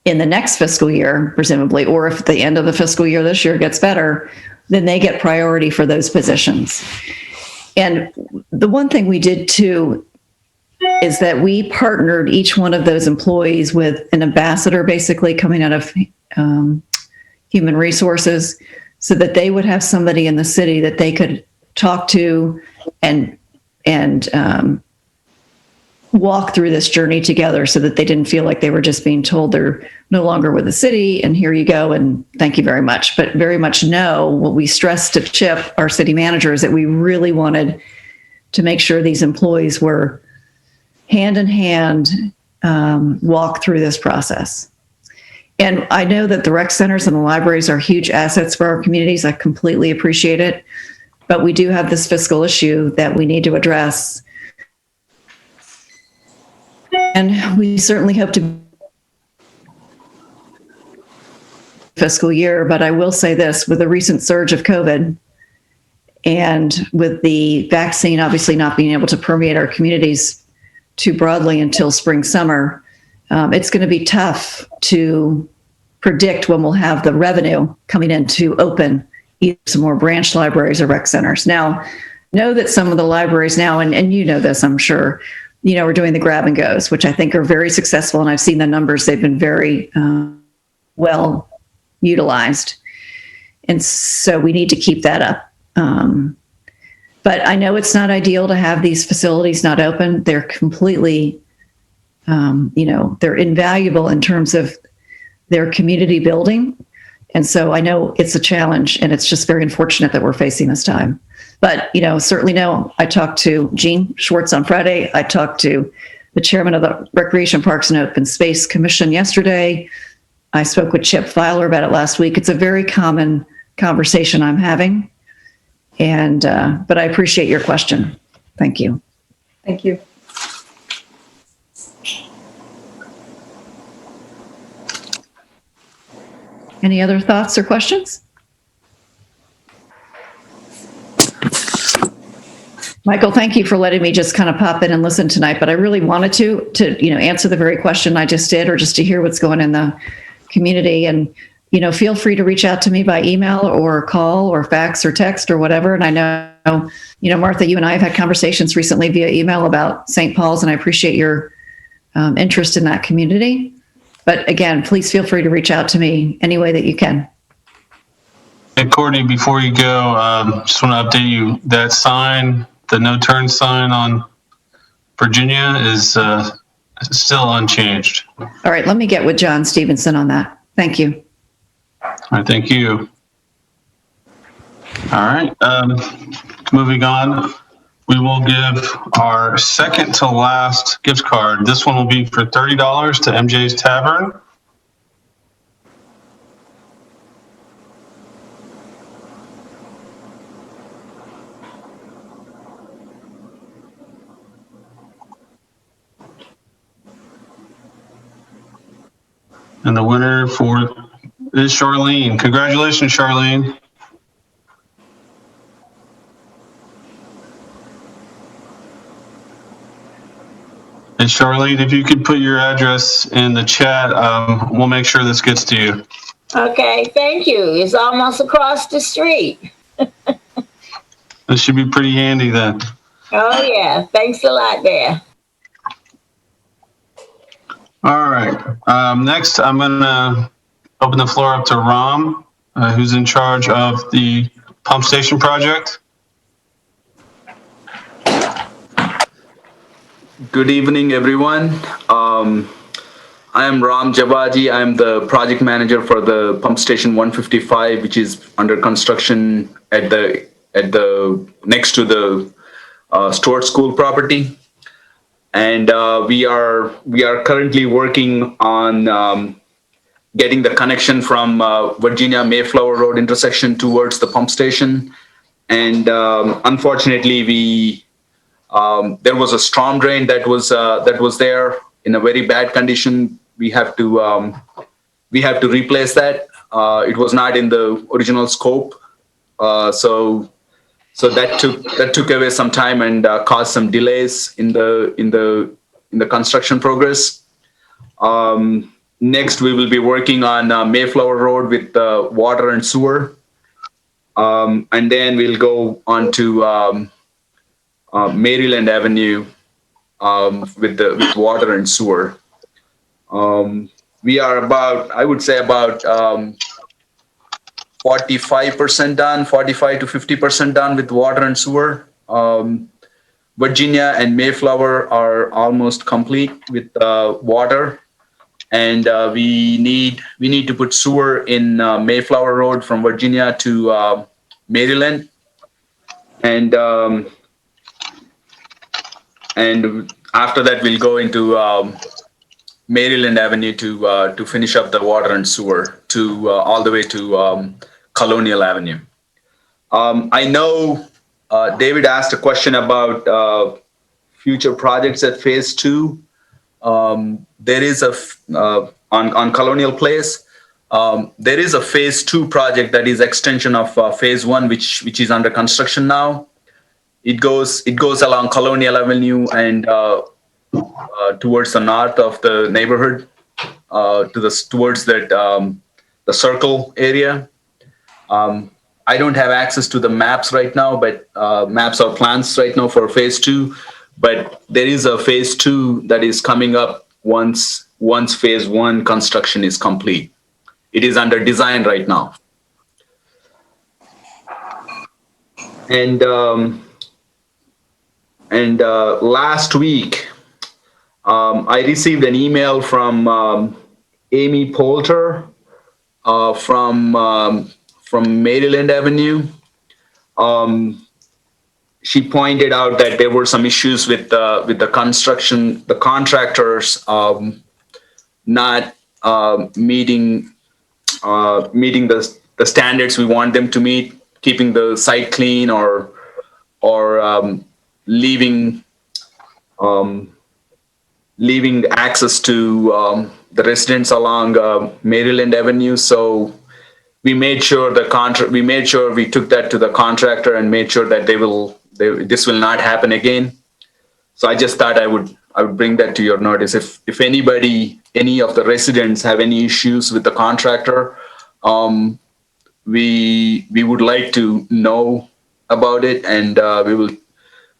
in the next fiscal year, presumably, or if the end of the fiscal year this year gets better, then they get priority for those positions. And the one thing we did too is that we partnered each one of those employees with an ambassador, basically coming out of human resources, so that they would have somebody in the city that they could talk to and walk through this journey together, so that they didn't feel like they were just being told they're no longer with the city and here you go and thank you very much. But very much know what we stressed to Chip, our city manager, is that we really wanted to make sure these employees were hand in hand walk through this process. And I know that the rec centers and the libraries are huge assets for our communities. I completely appreciate it. But we do have this fiscal issue that we need to address. And we certainly hope to fiscal year, but I will say this, with the recent surge of COVID and with the vaccine obviously not being able to permeate our communities too broadly until spring, summer, it's going to be tough to predict when we'll have the revenue coming in to open either some more branch libraries or rec centers. Now, know that some of the libraries now, and you know this, I'm sure, we're doing the grab and goes, which I think are very successful. And I've seen the numbers. They've been very well utilized. And so we need to keep that up. But I know it's not ideal to have these facilities not open. They're completely, they're invaluable in terms of their community building. And so I know it's a challenge, and it's just very unfortunate that we're facing this time. But, certainly know, I talked to Jean Schwartz on Friday. I talked to the chairman of the Recreation Parks and Open Space Commission yesterday. I spoke with Chip Filer about it last week. It's a very common conversation I'm having. And, but I appreciate your question. Thank you. Thank you. Any other thoughts or questions? Michael, thank you for letting me just kind of pop in and listen tonight, but I really wanted to answer the very question I just did, or just to hear what's going in the community. And, feel free to reach out to me by email or call or fax or text or whatever. And I know, Martha, you and I have had conversations recently via email about St. Paul's, and I appreciate your interest in that community. But again, please feel free to reach out to me any way that you can. Hey, Courtney, before you go, just want to update you that sign, the no turn sign on Virginia is still unchanged. All right, let me get with John Stevenson on that. Thank you. All right, thank you. All right, moving on, we will give our second to last gift card. This one will be for $30 to MJ's Tavern. And the winner is Charlene. Congratulations, Charlene. And Charlene, if you could put your address in the chat, we'll make sure this gets to you. Okay, thank you. It's almost across the street. This should be pretty handy then. Oh, yeah. Thanks a lot there. All right. Next, I'm going to open the floor up to Ram, who's in charge of the pump station project. Good evening, everyone. I am Ram Javaji. I'm the project manager for the pump station 155, which is under construction at the next to the Stewart School property. And we are currently working on getting the connection from Virginia Mayflower Road intersection towards the pump station. And unfortunately, there was a storm drain that was there in a very bad condition. We have to replace that. It was not in the original scope, so that took away some time and caused some delays in the construction progress. Next, we will be working on Mayflower Road with water and sewer, and then we'll go on to Maryland Avenue with water and sewer. We are I would say about 45% done, 45 to 50% done with water and sewer. Virginia and Mayflower are almost complete with water, and we need to put sewer in Mayflower Road from Virginia to Maryland, and after that we'll go into Maryland Avenue to finish up the water and sewer to all the way to Colonial Avenue. I know David asked a question about future projects at Phase 2. There is on Colonial Place. There is a Phase 2 project that is extension of Phase 1, which is under construction now. It goes along Colonial Avenue and towards the north of the neighborhood, towards that the circle area. I don't have access to the maps right now, but maps or plans right now for Phase 2. But there is a Phase 2 that is coming up once Phase 1 construction is complete. It is under design right now. And last week, I received an email from Amy Poulter from Maryland Avenue. She pointed out that there were some issues with the construction, the contractors not meeting the standards we want them to meet, keeping the site clean or leaving access to the residents along Maryland Avenue. So we made sure we took that to the contractor and made sure that this will not happen again. So I just thought I would bring that to your notice. If any of the residents have any issues with the contractor, we would like to know about it, and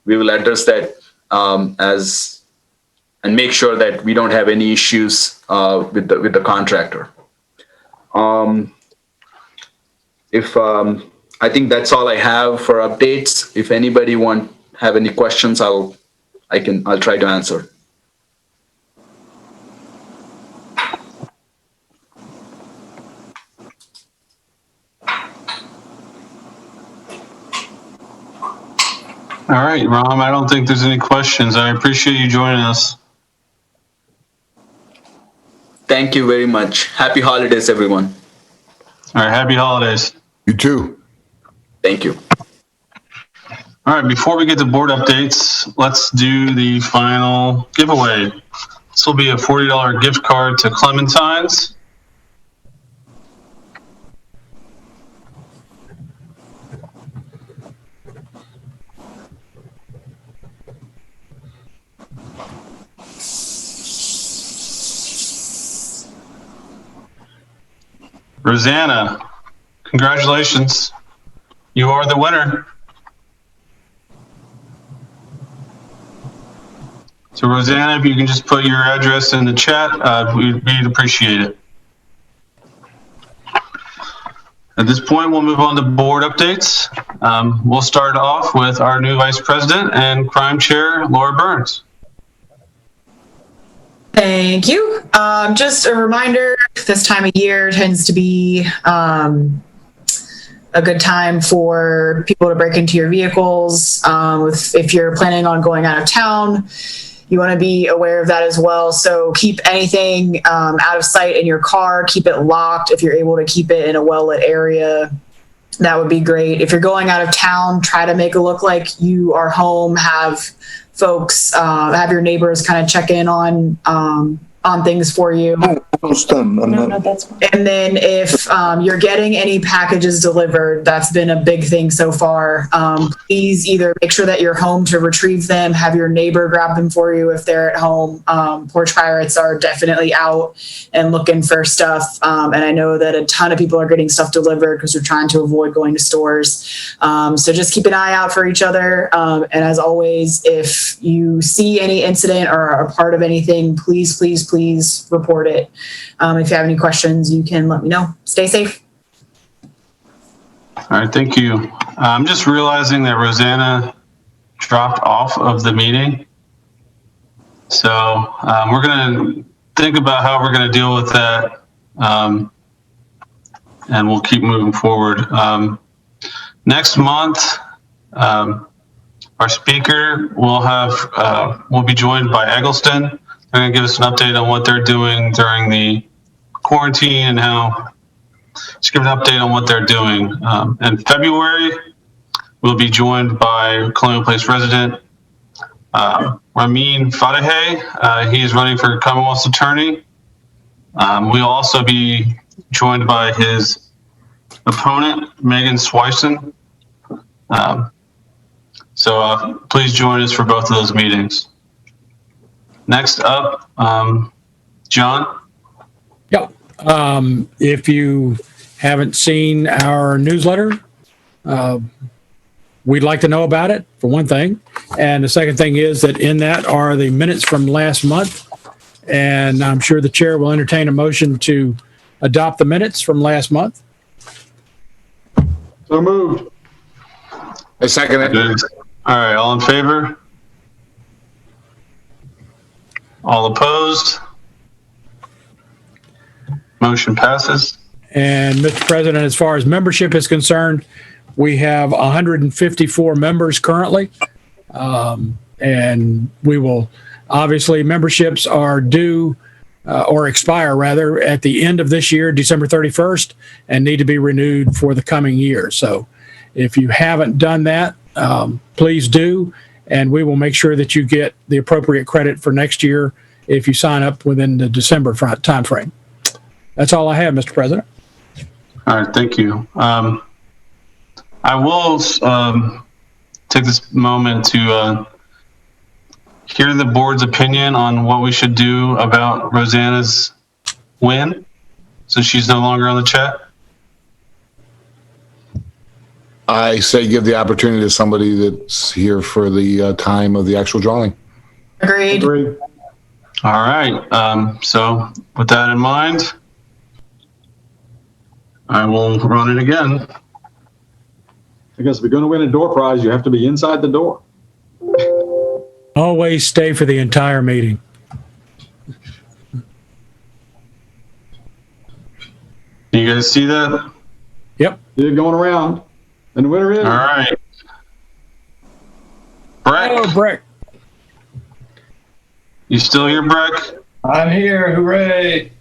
we will address that and make sure that we don't have any issues with the contractor. I think that's all I have for updates. If anybody have any questions, I'll try to answer. All right, Ram, I don't think there's any questions. I appreciate you joining us. Thank you very much. Happy holidays, everyone. All right, happy holidays. You too. Thank you. All right, before we get to board updates, let's do the final giveaway. This will be a $40 gift card to Clementine's. Rosanna, congratulations. You are the winner. So Rosanna, if you can just put your address in the chat, we'd appreciate it. At this point, we'll move on to board updates. We'll start off with our new Vice President and Crime Chair, Laura Burns. Thank you. Just a reminder, this time of year tends to be a good time for people to break into your vehicles. If you're planning on going out of town, you want to be aware of that as well. So keep anything out of sight in your car. Keep it locked. If you're able to keep it in a well-lit area, that would be great. If you're going out of town, try to make it look like you are home. Have folks, have your neighbors kind of check in on things for you. And then if you're getting any packages delivered, that's been a big thing so far. Please either make sure that you're home to retrieve them, have your neighbor grab them for you if they're at home. Porch pirates are definitely out and looking for stuff. And I know that a ton of people are getting stuff delivered because they're trying to avoid going to stores. So just keep an eye out for each other. And as always, if you see any incident or are a part of anything, please report it. If you have any questions, you can let me know. Stay safe. All right, thank you. I'm just realizing that Rosanna dropped off of the meeting. So we're going to think about how we're going to deal with that. And we'll keep moving forward. Next month, our speaker will be joined by Eggleston. They're going to give us an update on what they're doing during the quarantine and just give an update on what they're doing. In February, we'll be joined by Colonial Place resident Ramin Fadahay. He is running for Commonwealth's attorney. We'll also be joined by his opponent, Megan Swyson. So please join us for both of those meetings. Next up, John. Yeah. If you haven't seen our newsletter, we'd like to know about it, for one thing. And the second thing is that in that are the minutes from last month. And I'm sure the chair will entertain a motion to adopt the minutes from last month. So moved. I second it. Good. All right, all in favor? All opposed? Motion passes. And Mr. President, as far as membership is concerned, we have 154 members currently. And we will, obviously, memberships are due or expire rather at the end of this year, December 31st, and need to be renewed for the coming year. So if you haven't done that, please do. And we will make sure that you get the appropriate credit for next year if you sign up within the December timeframe. That's all I have, Mr. President. All right, thank you. I will take this moment to hear the board's opinion on what we should do about Rosanna's win, since she's no longer on the chat. I say give the opportunity to somebody that's here for the time of the actual drawing. Agreed. All right. So with that in mind, I will run it again. I guess if you're going to win a door prize, you have to be inside the door. Always stay for the entire meeting. You guys see that? Yep. You're going around. And the winner is. All right. Breck. Oh, Breck. You still here, Breck? I'm here. Hooray.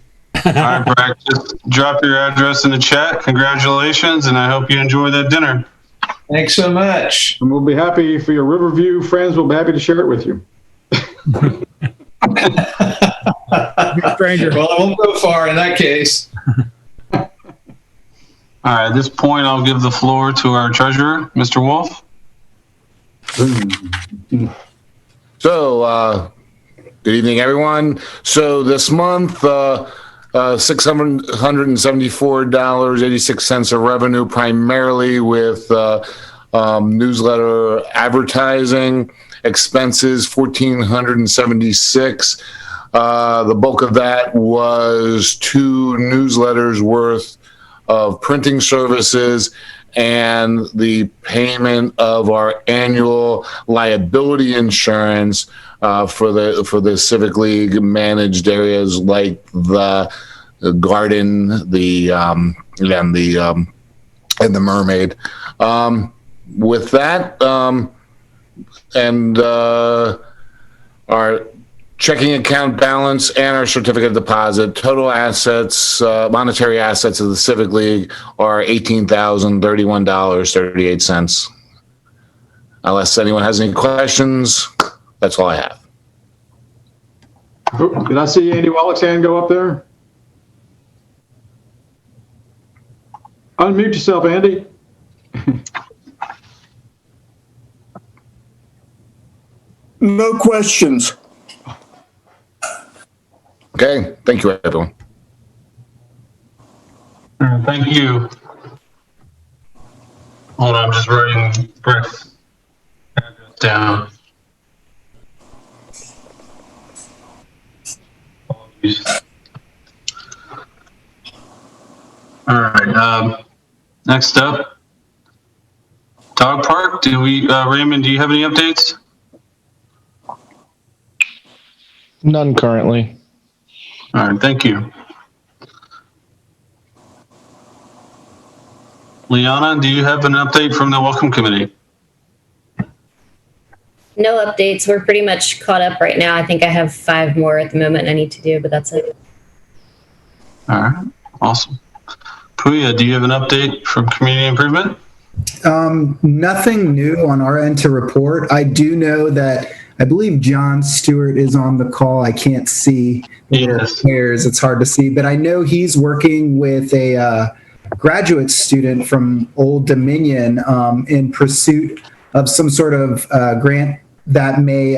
All right, Breck. Just drop your address in the chat. Congratulations, and I hope you enjoy that dinner. Thanks so much. And we'll be happy for your Riverview friends. We'll be happy to share it with you. Stranger. Well, I won't go far in that case. All right, at this point, I'll give the floor to our treasurer, Mr. Wolf. So, good evening, everyone. So this month, $674.86 of revenue, primarily with newsletter advertising. Expenses, $1,476. The bulk of that was 2 newsletters worth of printing services and the payment of our annual liability insurance for the Civic League managed areas like the garden, and the Mermaid. With that, and our checking account balance and our certificate of deposit, total assets, monetary assets of the Civic League are $18,031.38. Unless anyone has any questions, that's all I have. Oh, did I see Andy Wallach's hand go up there? Unmute yourself, Andy. No questions. Okay, thank you, everyone. All right, thank you. Hold on, I'm just writing Breck's address down. All right, next up, dog park. Raymond, do you have any updates? None currently. All right, thank you. Liana, do you have an update from the Welcome Committee? No updates. We're pretty much caught up right now. I think I have 5 more at the moment I need to do, but that's it. All right, awesome. Puya, do you have an update from Community Improvement? Nothing new on our end to report. I do know that I believe John Stewart is on the call. I can't see the little hairs. It's hard to see, but I know he's working with a graduate student from Old Dominion in pursuit of some sort of grant that may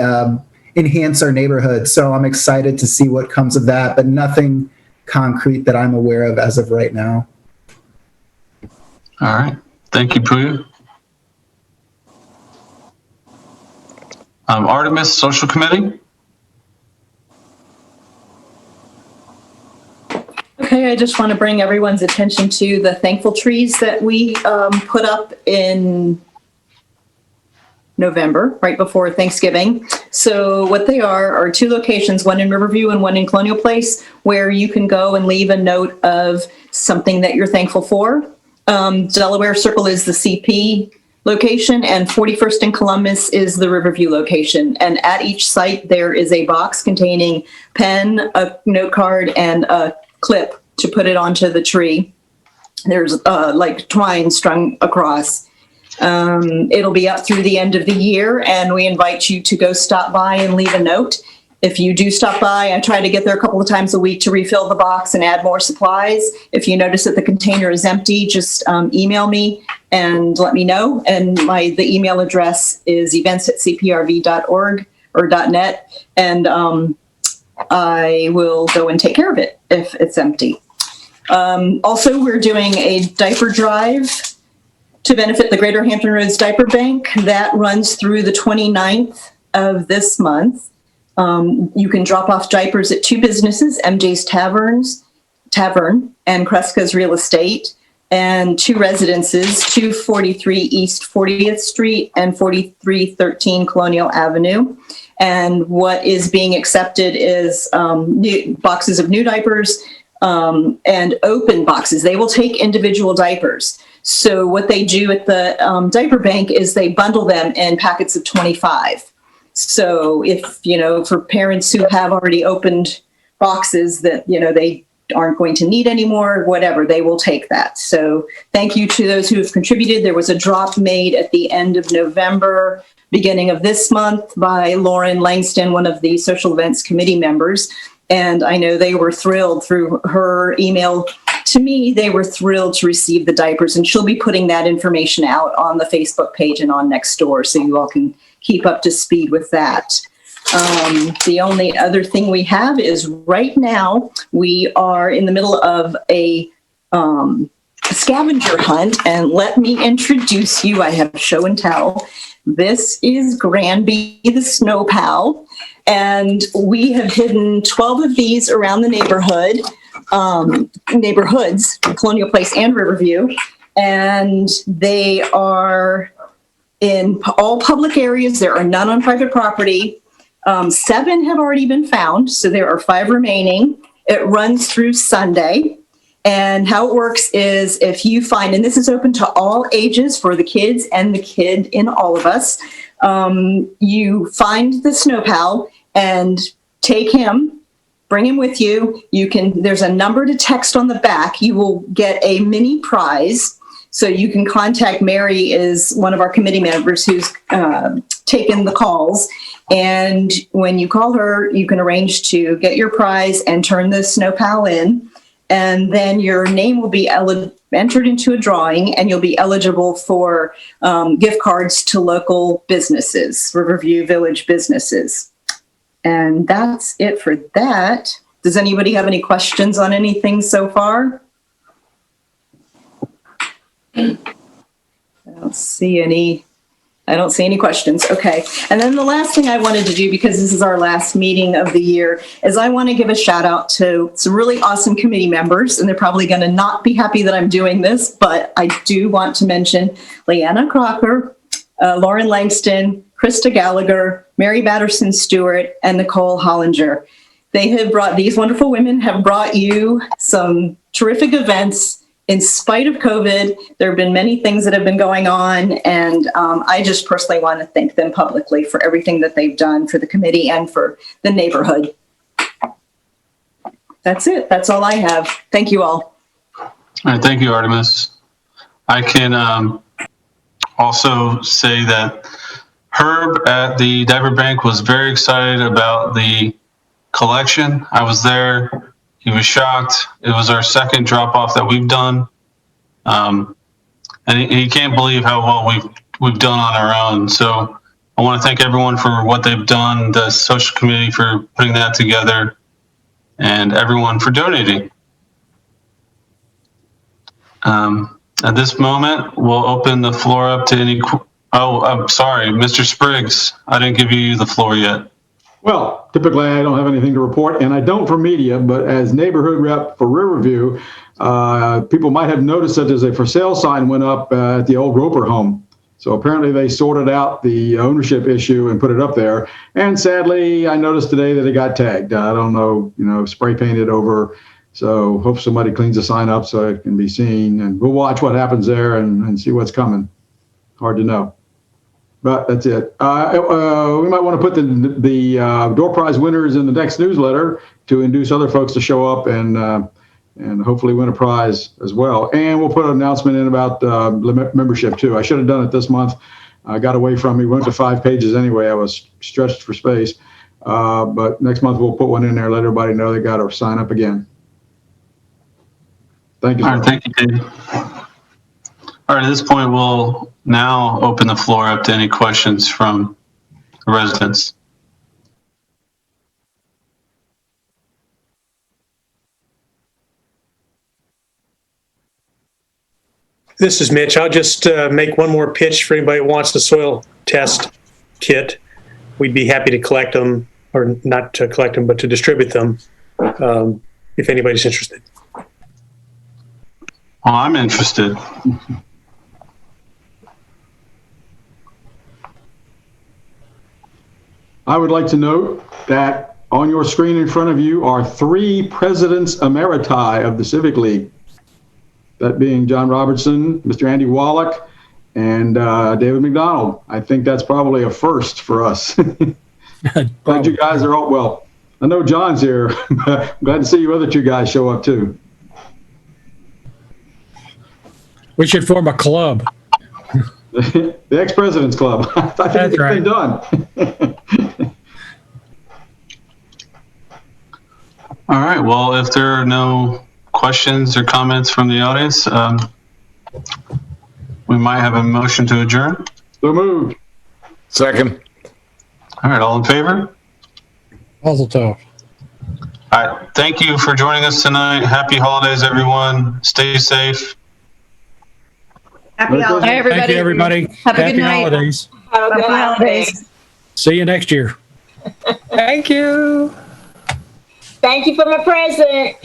enhance our neighborhood. So I'm excited to see what comes of that, but nothing concrete that I'm aware of as of right now. All right. Thank you, Puya. Artemis Social Committee. Okay, I just want to bring everyone's attention to the thankful trees that we put up in November, right before Thanksgiving. So what they are 2 locations, one in Riverview and one in Colonial Place, where you can go and leave a note of something that you're thankful for. Delaware Circle is the CP location, and 41st and Columbus is the Riverview location. And at each site, there is a box containing pen, a note card, and a clip to put it onto the tree. There's like twine strung across. It'll be up through the end of the year, and we invite you to go stop by and leave a note. If you do stop by, I try to get there a couple of times a week to refill the box and add more supplies. If you notice that the container is empty, just email me and let me know. And the email address is events@cprv.org or .net. And I will go and take care of it if it's empty. Also, we're doing a diaper drive to benefit the Greater Hampton Roads Diaper Bank. That runs through the 29th of this month. You can drop off diapers at 2 businesses, MJ's Tavern and Kreska's Real Estate, and 2 residences, 243 East 40th Street and 4313 Colonial Avenue. And what is being accepted is new boxes of new diapers and open boxes. They will take individual diapers. So what they do at the diaper bank is they bundle them in packets of 25. So if, for parents who have already opened boxes that, they aren't going to need anymore, whatever, they will take that. So thank you to those who have contributed. There was a drop made at the end of November, beginning of this month by Lauren Langston, one of the social events committee members. And I know they were thrilled through her email to me. They were thrilled to receive the diapers, and she'll be putting that information out on the Facebook page and on Nextdoor, so you all can keep up to speed with that. The only other thing we have is right now we are in the middle of a scavenger hunt, and let me introduce you. I have show and tell. This is Granby the Snow Pal, and we have hidden 12 of these around the neighborhoods, Colonial Place and Riverview, and they are in all public areas. There are none on private property. 7 have already been found, so there are 5 remaining. It runs through Sunday. And how it works is if you find, and this is open to all ages for the kids and the kid in all of us, you find the Snow Pal and take him, bring him with you. There's a number to text on the back. You will get a mini prize. So you can contact Mary, is one of our committee members who's taken the calls. And when you call her, you can arrange to get your prize and turn the Snow Pal in. And then your name will be entered into a drawing, and you'll be eligible for gift cards to local businesses, Riverview Village businesses. And that's it for that. Does anybody have any questions on anything so far? I don't see any questions. Okay. And then the last thing I wanted to do, because this is our last meeting of the year, is I want to give a shout out to some really awesome committee members, and they're probably going to not be happy that I'm doing this, but I do want to mention Leanna Crocker, Lauren Langston, Krista Gallagher, Mary Batterson Stewart, and Nicole Hollinger. These wonderful women have brought you some terrific events. In spite of COVID, there have been many things that have been going on, and I just personally want to thank them publicly for everything that they've done for the committee and for the neighborhood. That's it. That's all I have. Thank you all. All right, thank you, Artemis. I can also say that Herb at the Diaper Bank was very excited about the collection. I was there. He was shocked. It was our second drop-off that we've done. And he can't believe how well we've done on our own. So I want to thank everyone for what they've done, the social committee for putting that together, and everyone for donating. At this moment, we'll open the floor up to any... Oh, I'm sorry, Mr. Spriggs. I didn't give you the floor yet. Well, typically I don't have anything to report, and I don't for media, but as neighborhood rep for Riverview, people might have noticed that there's a for sale sign went up at the old Roper home. So apparently they sorted out the ownership issue and put it up there. And sadly, I noticed today that it got tagged. I don't know, spray painted over. So hope somebody cleans the sign up so it can be seen. And we'll watch what happens there and see what's coming. Hard to know. But that's it. We might want to put the door prize winners in the next newsletter to induce other folks to show up and hopefully win a prize as well. And we'll put an announcement in about membership too. I should have done it this month. I got away from me. Went to 5 pages anyway. I was stretched for space. But next month we'll put one in there, let everybody know they got to sign up again. Thank you. All right, thank you, Dave. All right, at this point, we'll now open the floor up to any questions from the residents. This is Mitch. I'll just make one more pitch for anybody who wants the soil test kit. We'd be happy to collect them, or not to collect them, but to distribute them if anybody's interested. Well, I'm interested. I would like to note that on your screen in front of you are 3 presidents emeriti of the Civic League. That being John Robertson, Mr. Andy Wallach, and David McDonald. I think that's probably a first for us. Glad you guys are all, well, I know John's here. Glad to see you other 2 guys show up too. We should form a club. The ex-president's club. I think That's it's right. been done. All right, well, if there are no questions or comments from the audience, we might have a motion to adjourn. So moved. Second. All right, all in favor? Mazel tov. All right, thank you for joining us tonight. Happy holidays, everyone. Stay safe. Happy holidays. Hi, everybody. Thank you, everybody. Have a Happy good night. holidays. Have a good Happy holiday. holidays. See you next year. Thank you. Thank you for my present.